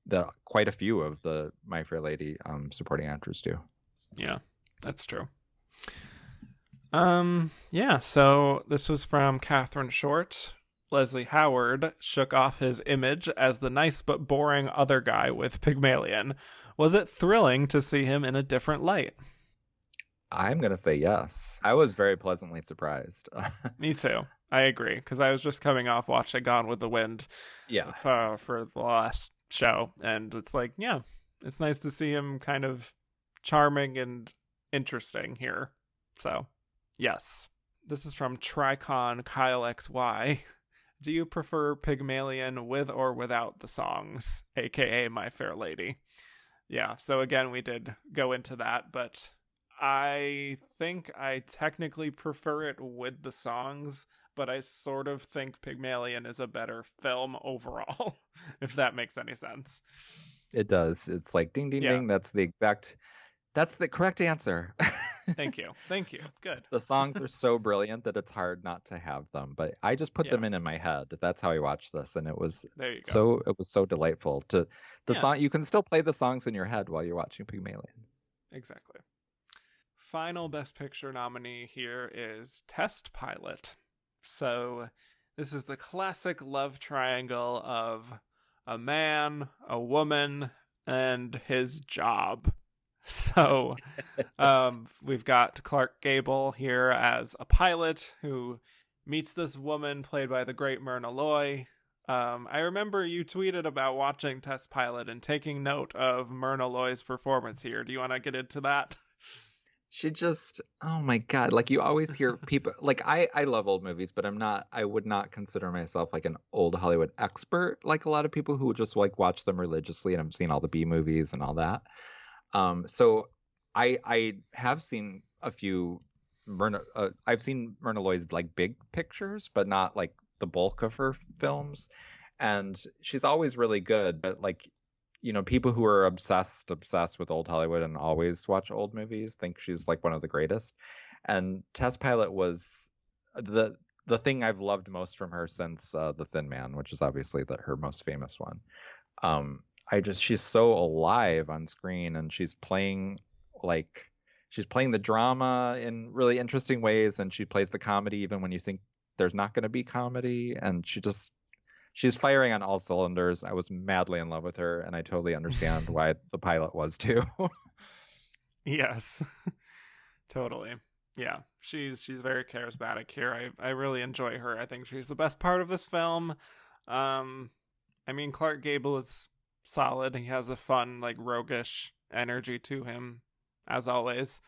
that quite a few of the My Fair Lady supporting actors do. Yeah, that's true. So this was from Catherine Short. Leslie Howard shook off his image as the nice but boring other guy with Pygmalion. Was it thrilling to see him in a different light? I'm going to say yes. I was very pleasantly surprised. Me too. I agree, because I was just coming off watching Gone with the Wind for the last show, and it's like, yeah, it's nice to see him kind of charming and interesting here. So, yes. This is from Tricon Kyle XY. Do you prefer Pygmalion with or without the songs, aka My Fair Lady? Yeah, so again, we did go into that, but I think I technically prefer it with the songs, but I sort of think Pygmalion is a better film overall, if that makes any sense. It does. It's like ding, ding, ding. That's the correct answer. Thank you. Good. The songs are so brilliant that it's hard not to have them, but I just put them in my head. That's how I watched this, and it was so delightful to song. You can still play the songs in your head while you're watching Pygmalion. Exactly. Final Best Picture nominee here is Test Pilot. So this is the classic love triangle of a man, a woman, and his job. So we've got Clark Gable here as a pilot who meets this woman played by the great Myrna Loy. I remember you tweeted about watching Test Pilot and taking note of Myrna Loy's performance here. Do you want to get into that? She just, oh my God, like you always hear people, like I love old movies, but I would not consider myself like an old Hollywood expert, like a lot of people who just like watch them religiously, and I've seen all the B movies and all that. So I have seen a few I've seen Myrna Loy's like big pictures, but not like the bulk of her films. And she's always really good, but like, people who are obsessed with old Hollywood and always watch old movies think she's like one of the greatest. And Test Pilot was the thing I've loved most from her since The Thin Man, which is obviously her most famous one. She's so alive on screen, and she's playing the drama in really interesting ways, and she plays the comedy even when you think there's not going to be comedy, and she's firing on all cylinders. I was madly in love with her, and I totally understand why the pilot was too. Yes. Totally. Yeah. She's very charismatic here. I really enjoy her. I think she's the best part of this film. I mean, Clark Gable is solid. He has a fun, like, roguish energy to him, as always.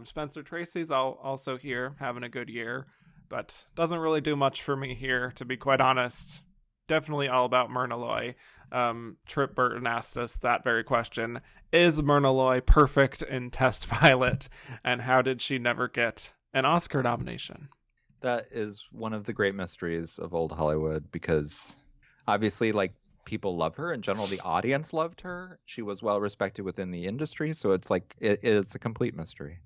Spencer Tracy's also here, having a good year, but doesn't really do much for me here, to be quite honest. Definitely all about Myrna Loy. Trip Burton asked us that very question. Is Myrna Loy perfect in Test Pilot? And how did she never get an Oscar nomination? That is one of the great mysteries of old Hollywood, because obviously, like, people love her. In general, the audience loved her. She was well respected within the industry, so it's like it's a complete mystery.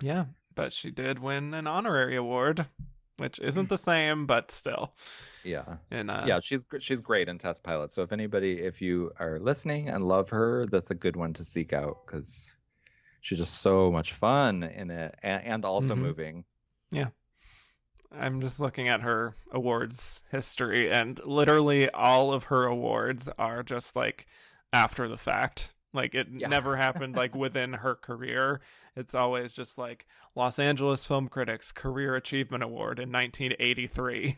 Yeah, but she did win an honorary award, which isn't the same, but still. Yeah. And yeah, she's great in Test Pilot. So if you are listening and love her, that's a good one to seek out, because she's just so much fun in it, and also moving. Yeah. I'm just looking at her awards history, and literally all of her awards are just like after the fact. Like it never happened like within her career. It's always just like Los Angeles Film Critics Career Achievement Award in 1983,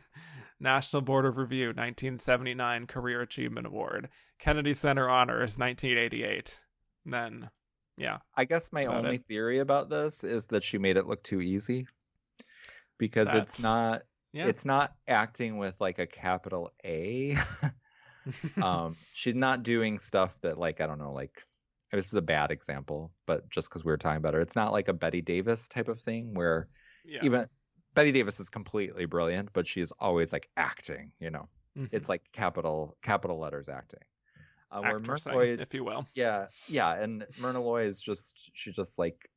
National Board of Review 1979 Career Achievement Award, Kennedy Center Honors 1988. And then, yeah. I guess my only theory about this is that she made it look too easy, because it's not acting with like a capital A. She's not doing stuff that, like, I don't know, like, this is a bad example, but just because we were talking about her, it's not like a Bette Davis type of thing where even Bette Davis is completely brilliant, but she is always like acting, it's like capital letters acting. Where Myrna Loy, if you will. Yeah. And Myrna Loy is she's just like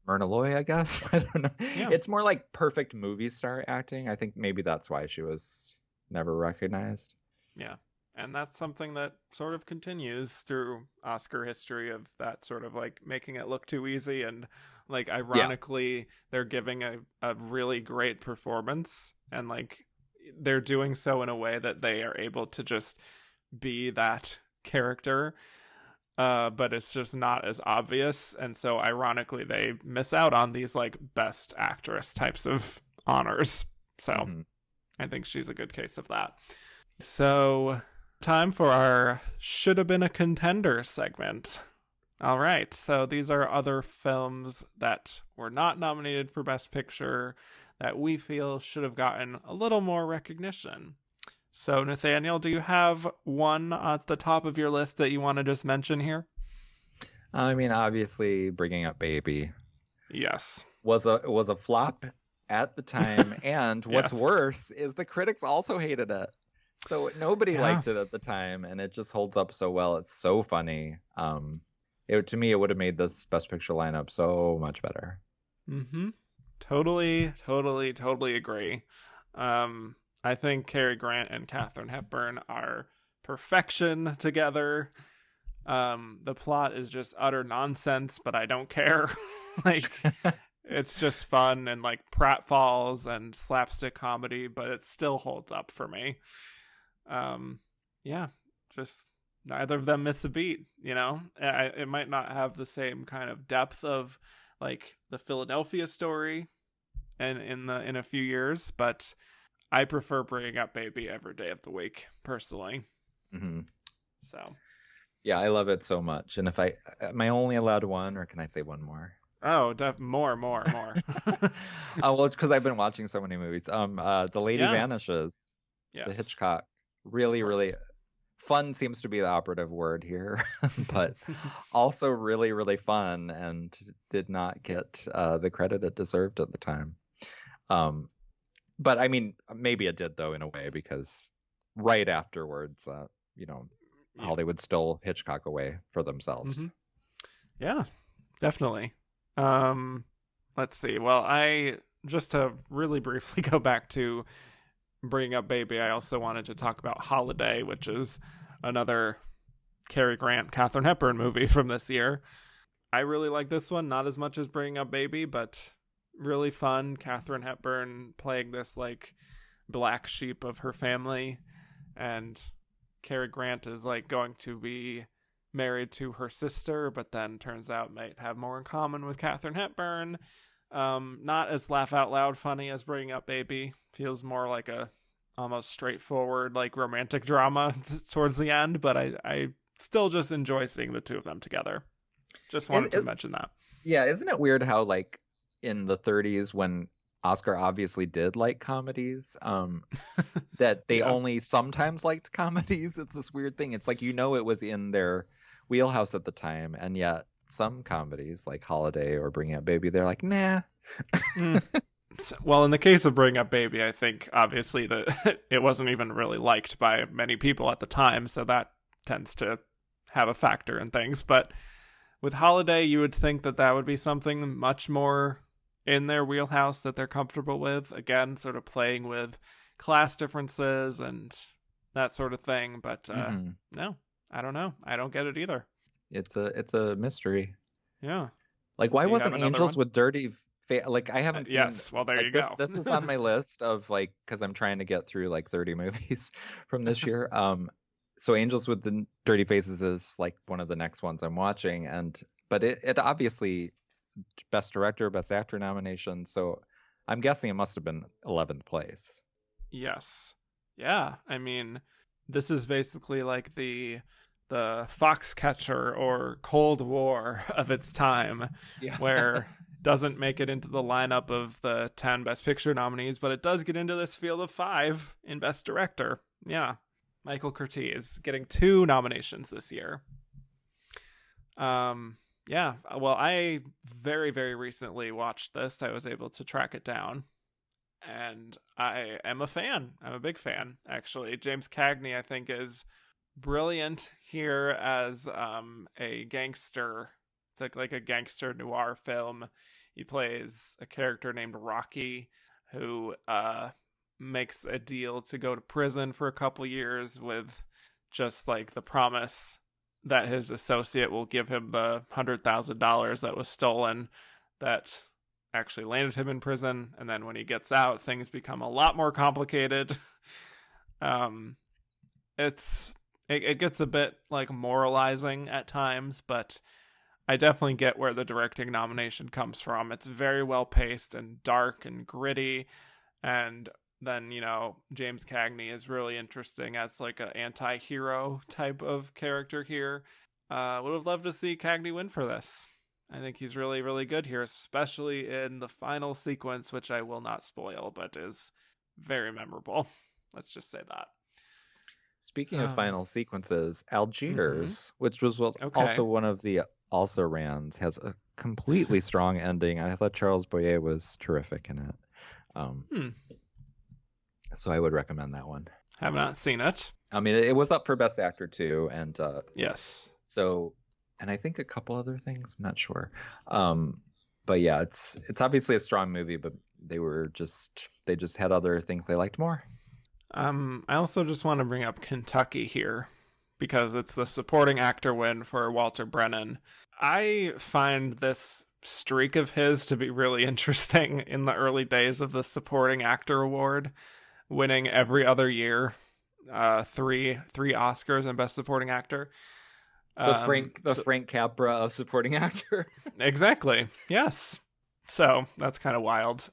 Myrna Loy, I guess. I don't know. Yeah. It's more like perfect movie star acting. I think maybe that's why she was never recognized. Yeah. And that's something that sort of continues through Oscar history, of that sort of like making it look too easy, and like ironically they're giving a really great performance, and like they're doing so in a way that they are able to just be that character, but it's just not as obvious, and so ironically they miss out on these like best actress types of honors. So I think she's a good case of that. So time for our Should Have Been a Contender segment. All right, so these are other films that were not nominated for Best Picture that we feel should have gotten a little more recognition. So Nathaniel, do you have one at the top of your list that you want to just mention here? I mean, obviously Bringing Up Baby. Yes. Was a flop at the time, and what's worse is the critics also hated it. So nobody liked it at the time, and it just holds up so well. It's so funny. To me, it would have made this Best Picture lineup so much better. Totally agree. I think Cary Grant and Katharine Hepburn are perfection together. The plot is just utter nonsense, but I don't care. Like, it's just fun and like pratfalls and slapstick comedy, but it still holds up for me. Just neither of them miss a beat, it might not have the same kind of depth of like the Philadelphia Story and in a few years, but I prefer Bringing Up Baby every day of the week personally. So yeah, I love it so much. And if am I only allowed one, or can I say one more? Oh, more. Well, it's because I've been watching so many movies. The Lady Vanishes, Yes. the Hitchcock, really fun seems to be the operative word here, but also really, really fun, and did not get the credit it deserved at the time. But I mean, maybe it did though in a way, because right afterwards, Hollywood stole Hitchcock away for themselves. Mm-hmm. Yeah, definitely. Let's see. Well, just to really briefly go back to bringing up Baby, I also wanted to talk about Holiday, which is another Cary Grant, Katharine Hepburn movie from this year. I really like this one, not as much as Bringing Up Baby, but really fun. Katharine Hepburn playing this like black sheep of her family, and Cary Grant is like going to be married to her sister, but then turns out might have more in common with Katharine Hepburn. Not as laugh out loud funny as Bringing Up Baby. Feels more like a almost straightforward like romantic drama towards the end, but I still just enjoy seeing the two of them together. Just wanted to mention that. Yeah, isn't it weird how like in the 30s, when Oscar obviously did like comedies, that they only sometimes liked comedies? It's this weird thing. It's like, it was in their wheelhouse at the time, and yet some comedies like Holiday or Bringing Up Baby, they're like, nah. Well, in the case of Bring Up Baby, I think obviously that it wasn't even really liked by many people at the time, so that tends to have a factor in things. But with Holiday, you would think that would be something much more in their wheelhouse that they're comfortable with. Again, sort of playing with class differences and that sort of thing. But no, I don't know. I don't get it either. It's a mystery. Yeah. Like, why wasn't Angels with Dirty like, I haven't seen... Yes, well, there you go. This is on my list of, like, because I'm trying to get through, like, 30 movies from this year. So Angels with the Dirty Faces is, like, one of the next ones I'm watching. But it obviously... Best Director, Best Actor nomination. So I'm guessing it must have been 11th place. Yes. Yeah. I mean, this is basically like the Foxcatcher or Cold War of its time, where doesn't make it into the lineup of the 10 Best Picture nominees, but it does get into this field of 5 in Best Director. Yeah. Michael Curtiz getting 2 nominations this year. Yeah, well, I very, very recently watched this. I was able to track it down, and I am a fan. I'm a big fan, actually. James Cagney, I think, is brilliant here as a gangster. It's like a gangster noir film. He plays a character named Rocky, who makes a deal to go to prison for a couple years with just like the promise that his associate will give him the $100,000 that was stolen that actually landed him in prison. And then when he gets out, things become a lot more complicated. It gets a bit like moralizing at times, but I definitely get where the directing nomination comes from. It's very well paced and dark and gritty. And then, James Cagney is really interesting as like an anti-hero type of character here. Would have loved to see Cagney win for this. I think he's really, really good here, especially in the final sequence, which I will not spoil, but is very memorable. Let's just say that. Speaking of final sequences, Algiers, which was also one of the also-rans, has a completely strong ending. I thought Charles Boyer was terrific in it. So I would recommend that one. Have not seen it. I mean, it was up for Best Actor too, and yes. So, and I think a couple other things. I'm not sure. But yeah, it's obviously a strong movie, but they just had other things they liked more. I also just want to bring up Kentucky here because it's the supporting actor win for Walter Brennan. I find this streak of his to be really interesting in the early days of the supporting actor award, winning every other year, 3 Oscars and Best Supporting Actor. The Frank Capra of supporting actor. Exactly. Yes. So that's kind of wild.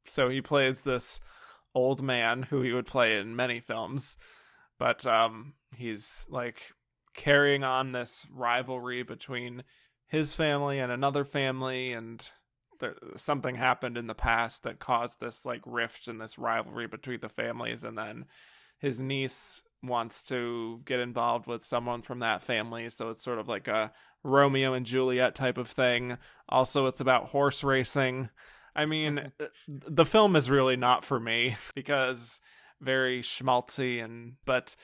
So he plays this old man who he would play in many films, but he's like carrying on this rivalry between his family and another family, and something happened in the past that caused this like rift and this rivalry between the families, and then his niece wants to get involved with someone from that family, so it's sort of like a Romeo and Juliet type of thing. Also, it's about horse racing. I mean, the film is really not for me because very schmaltzy, but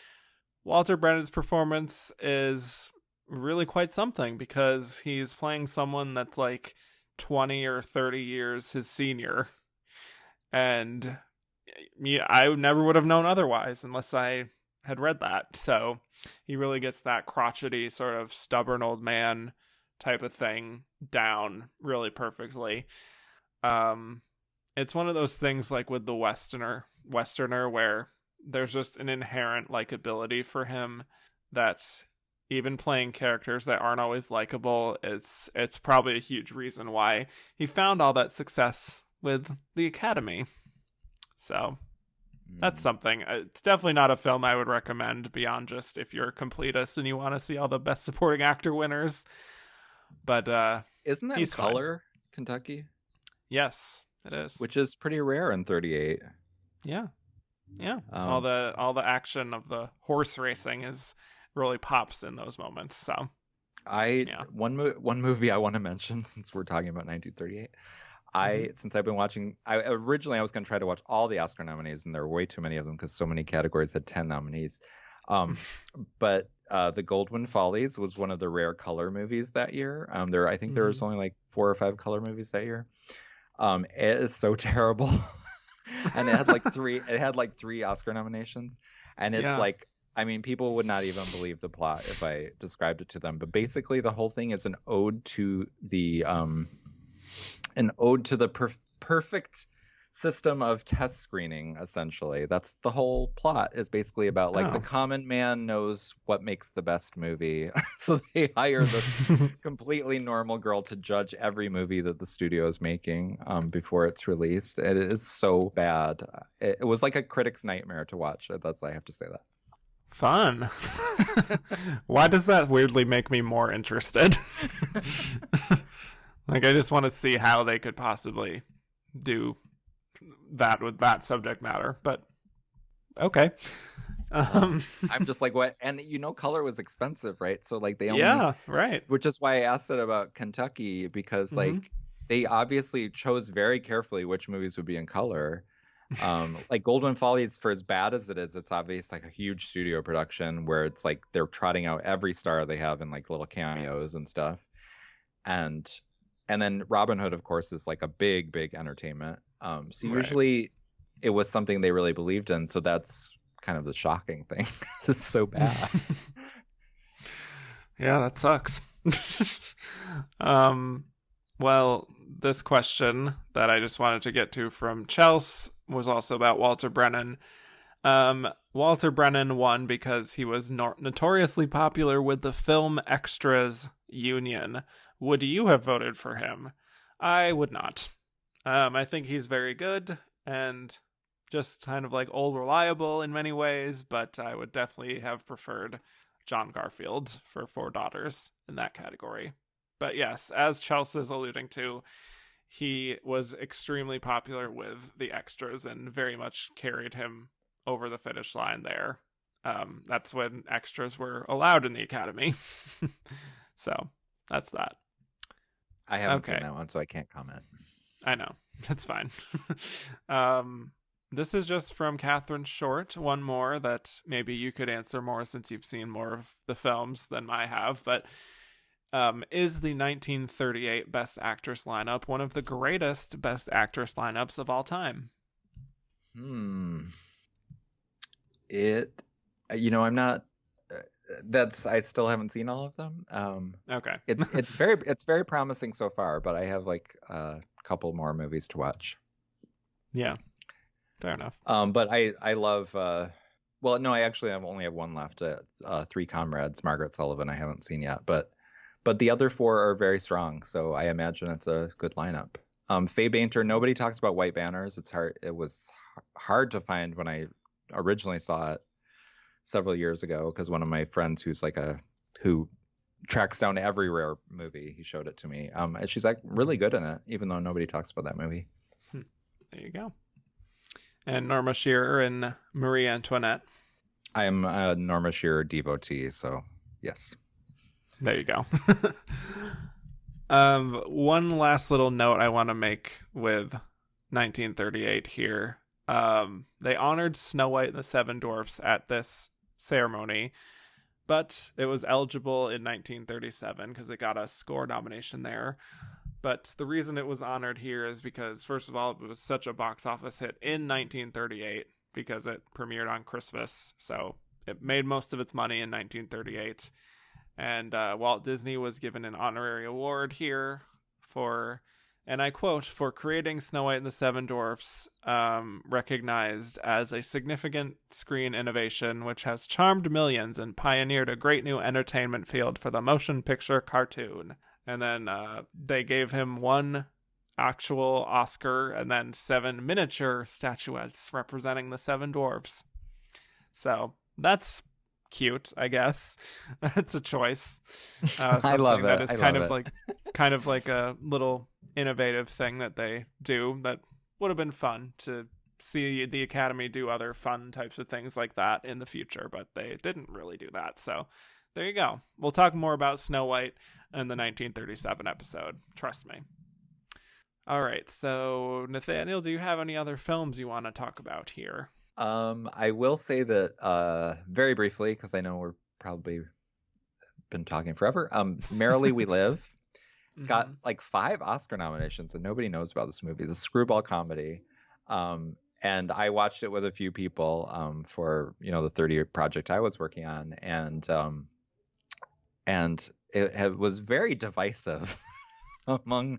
Walter Brennan's performance is really quite something because he's playing someone that's like 20 or 30 years his senior. And I never would have known otherwise unless I had read that. So he really gets that crotchety sort of stubborn old man type of thing down really perfectly. It's one of those things like with the Westerner where there's just an inherent likability for him that even playing characters that aren't always likable, it's probably a huge reason why he found all that success with the Academy. So that's something. It's definitely not a film I would recommend beyond just if you're a completist and you want to see all the best supporting actor winners. But isn't that he's color, Kentucky? Yes, it is. Which is pretty rare in 38. Yeah. All the action of the horse racing really pops in those moments. So one movie I want to mention since we're talking about 1938. Since I've been watching, originally I was going to try to watch all the Oscar nominees, and there were way too many of them because so many categories had 10 nominees. But The Goldwyn Follies was one of the rare color movies that year. I think there was only like 4 or 5 color movies that year. It is so terrible. And it had like 3 Oscar nominations, and it's like, I mean, people would not even believe the plot if I described it to them. But basically, the whole thing is an ode to the perfect system of test screening. Essentially, that's the whole plot. Is basically about like the common man knows what makes the best movie, so they hire this completely normal girl to judge every movie that the studio is making before it's released. It is so bad. It was like a critic's nightmare to watch. I have to say that. Fun. Why does that weirdly make me more interested? Like, I just want to see how they could possibly do that with that subject matter, but okay. I'm just like, what? And color was expensive, right? So like they only, right. Which is why I asked it about Kentucky, because like they obviously chose very carefully which movies would be in color. Like Goldwyn Follies, for as bad as it is, it's obviously like a huge studio production where it's like they're trotting out every star they have in like little cameos and stuff. And then Robin Hood, of course, is like a big entertainment. So usually it was something they really believed in. So that's kind of the shocking thing. It's so bad. Yeah, that sucks. Well, this question that I just wanted to get to from Chelsea was also about Walter Brennan. Walter Brennan won because he was notoriously popular with the Film Extras Union. Would you have voted for him? I would not. I think he's very good and just kind of like old reliable in many ways, but I would definitely have preferred John Garfield for 4 Daughters in that category. But yes, as Chelsea is alluding to, he was extremely popular with the extras and very much carried him over the finish line there. That's when extras were allowed in the Academy. So that's that. I haven't seen that one, so I can't comment. I know. That's fine. This is just from Catherine Short. One more that maybe you could answer more since you've seen more of the films than I have. But is the 1938 Best Actress lineup one of the greatest Best Actress lineups of all time? I'm not. I still haven't seen all of them. Okay. It's very promising so far, but I have like a couple more movies to watch. Yeah. Fair enough. But I love. Well, no, I actually only have one left. 3 Comrades, Margaret Sullivan. I haven't seen yet, but the other 4 are very strong. So I imagine it's a good lineup. Faye Bainter. Nobody talks about White Banners. It's hard. It was hard to find when I originally saw it several years ago, because one of my friends who tracks down every Rare movie. He showed it to me. And she's like really good in it, even though nobody talks about that movie. There you go. And Norma Shearer and Marie Antoinette. I am a Norma Shearer devotee, so yes. There you go. One last little note I want to make with 1938 here. They honored Snow White and the Seven Dwarfs at this ceremony, but it was eligible in 1937 because it got a score nomination there. But the reason it was honored here is because, first of all, it was such a box office hit in 1938 because it premiered on Christmas. So it made most of its money in 1938. And Walt Disney was given an honorary award here for, and I quote, for creating Snow White and the Seven Dwarfs, recognized as a significant screen innovation which has charmed millions and pioneered a great new entertainment field for the motion picture cartoon. And then they gave him one actual Oscar and then 7 miniature statuettes representing the Seven Dwarfs. So that's cute, I guess. It's a choice. I love it. That is kind of like a little innovative thing that they do that would have been fun to see the Academy do other fun types of things like that in the future, but they didn't really do that. So there you go. We'll talk more about Snow White in the 1937 episode. Trust me. All right. So, Nathaniel, do you have any other films you want to talk about here? I will say that very briefly, because I know we're probably been talking forever. Merrily We Live got like 5 Oscar nominations, and nobody knows about this movie. It's a screwball comedy. And I watched it with a few people for the 30-year project I was working on, and it was very divisive among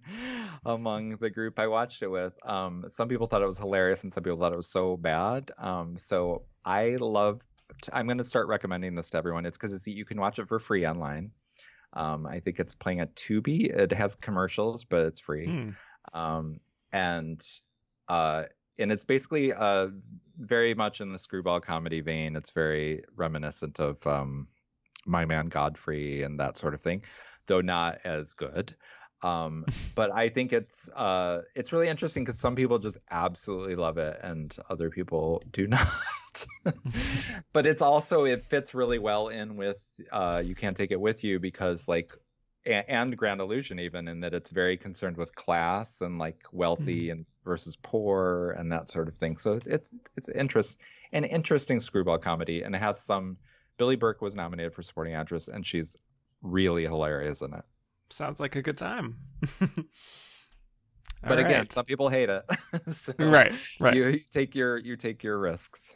the group I watched it with. Some people thought it was hilarious, and some people thought it was so bad. So I'm going to start recommending this to everyone. It's because you can watch it for free online. I think it's playing at Tubi. It has commercials, but it's free. And it's basically very much in the screwball comedy vein. It's very reminiscent of My Man Godfrey and that sort of thing, though not as good. But I think it's really interesting because some people just absolutely love it and other people do not. But it fits really well in with You Can't Take It With You, because and Grand Illusion, even, in that it's very concerned with class and like wealthy and versus poor and that sort of thing. So it's an interesting screwball comedy, and it has Billy Burke was nominated for supporting actress, and she's really hilarious in it. Sounds like a good time. But again, some people hate it. So right. You take your risks.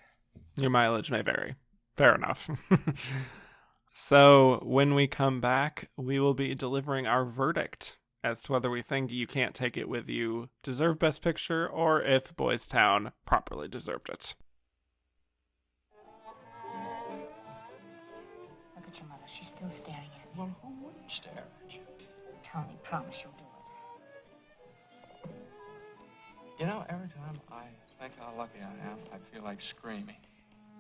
Your mileage may vary. Fair enough. So when we come back, we will be delivering our verdict as to whether we think You Can't Take It With You deserved Best Picture or if Boys Town properly deserved it. Look at your mother. She's still staring at you. Well, who wouldn't stare at you? Tony, promise you'll do it. You know, every time I think how lucky I am, I feel like screaming.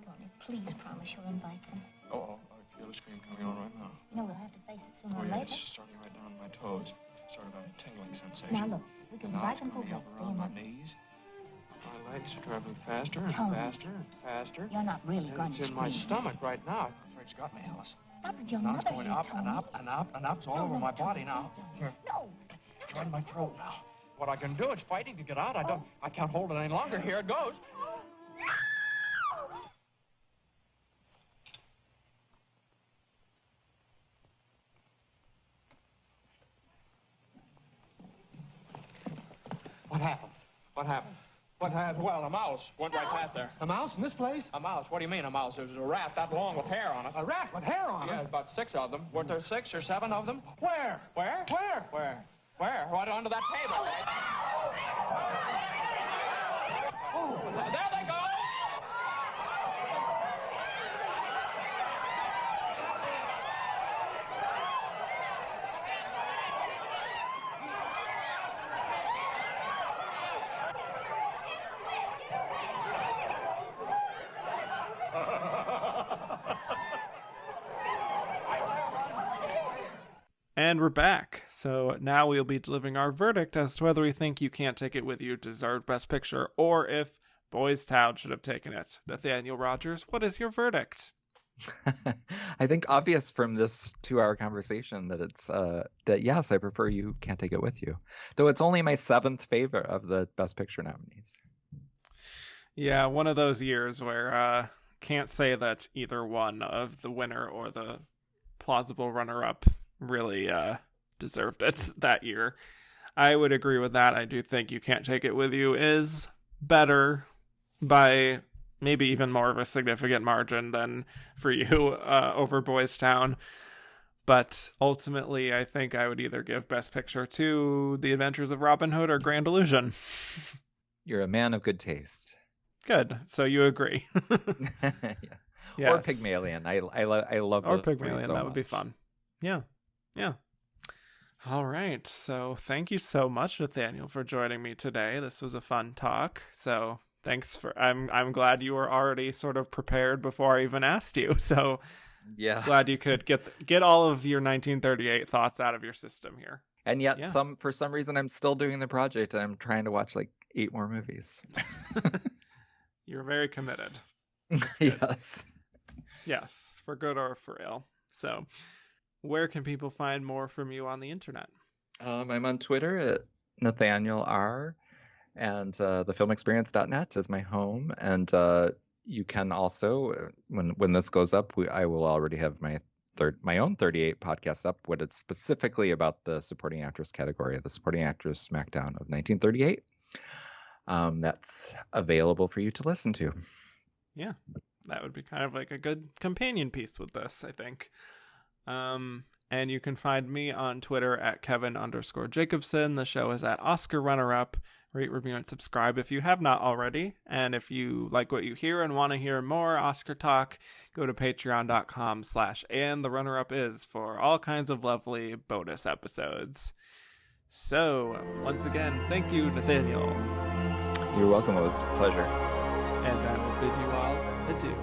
Tony, please promise you'll invite them. Oh, I feel a scream coming on right now. You know we'll have to face it sooner Oh, or yeah, later. it's starting right down to my toes. Sort of a tingling sensation. Now look, we can Now invite it's them for coming up Wednesday around and my then... knees. My legs are traveling faster and Tony. faster and faster. You're not really And going it's to in my scream. stomach right now. I'm afraid it's got me, Alice. Stop it, your Now mother it's going here, up and Tony. up and up and up. It's all over my body now. Here, No. it's right in my throat now. What I can do is fighting to get out. I can't hold it any longer. Here it goes. What happened? What happened? What happened? Well, a mouse went right past there. A mouse in this place? A mouse? What do you mean a mouse? There's a rat that long with hair on it. A rat with hair on Yeah, it? about 6 of them. Weren't there 6 or 7 of them? Where? Where? Where? Where? Where? Right under that table. Oh, There they go! And we're back. So now we'll be delivering our verdict as to whether we think You Can't Take It With You deserved Best Picture or if Boys Town should have taken it. Nathaniel Rogers, what is your verdict? I think obvious from this 2-hour conversation that it's that yes, I prefer You Can't Take It With You. Though it's only my 7th favorite of the Best Picture nominees. Yeah, one of those years where can't say that either one of the winner or the plausible runner-up really deserved it that year. I would agree with that. I do think You Can't Take It With You is better by maybe even more of a significant margin than For You over Boys Town. But ultimately, I think I would either give Best Picture to The Adventures of Robin Hood or Grand Illusion. You're a man of good taste. Good. So you agree. Yeah. Yes. Or Pygmalion. I love or those Pygmalion. so That would be much. fun. Yeah. All right. So thank you so much, Nathaniel, for joining me today. This was a fun talk. So thanks for. I'm glad you were already sort of prepared before I even asked you. So Yeah. glad you could get all of your 1938 thoughts out of your system here. And yet, Yeah. for some reason, I'm still doing the project, and I'm trying to watch like 8 more movies. You're very committed. Yes. Yes, for good or for ill. So, where can people find more from you on the internet? I'm on Twitter at Nathaniel R, and thefilmexperience.net is my home. And you can also, when this goes up, I will already have my own 38 podcast up, what it's specifically about the supporting actress category, the supporting actress SmackDown of 1938. That's available for you to listen to. Yeah, that would be kind of like a good companion piece with this, I think. And you can find me on Twitter at Kevin_Jacobson. The show is at Oscar Runner-Up. Rate, review, and subscribe if you have not already. And if you like what you hear and want to hear more Oscar talk, go to patreon.com/andtherunnerup for all kinds of lovely bonus episodes. So, once again, thank you, Nathaniel. You're welcome. It was a pleasure. And I will bid you all adieu.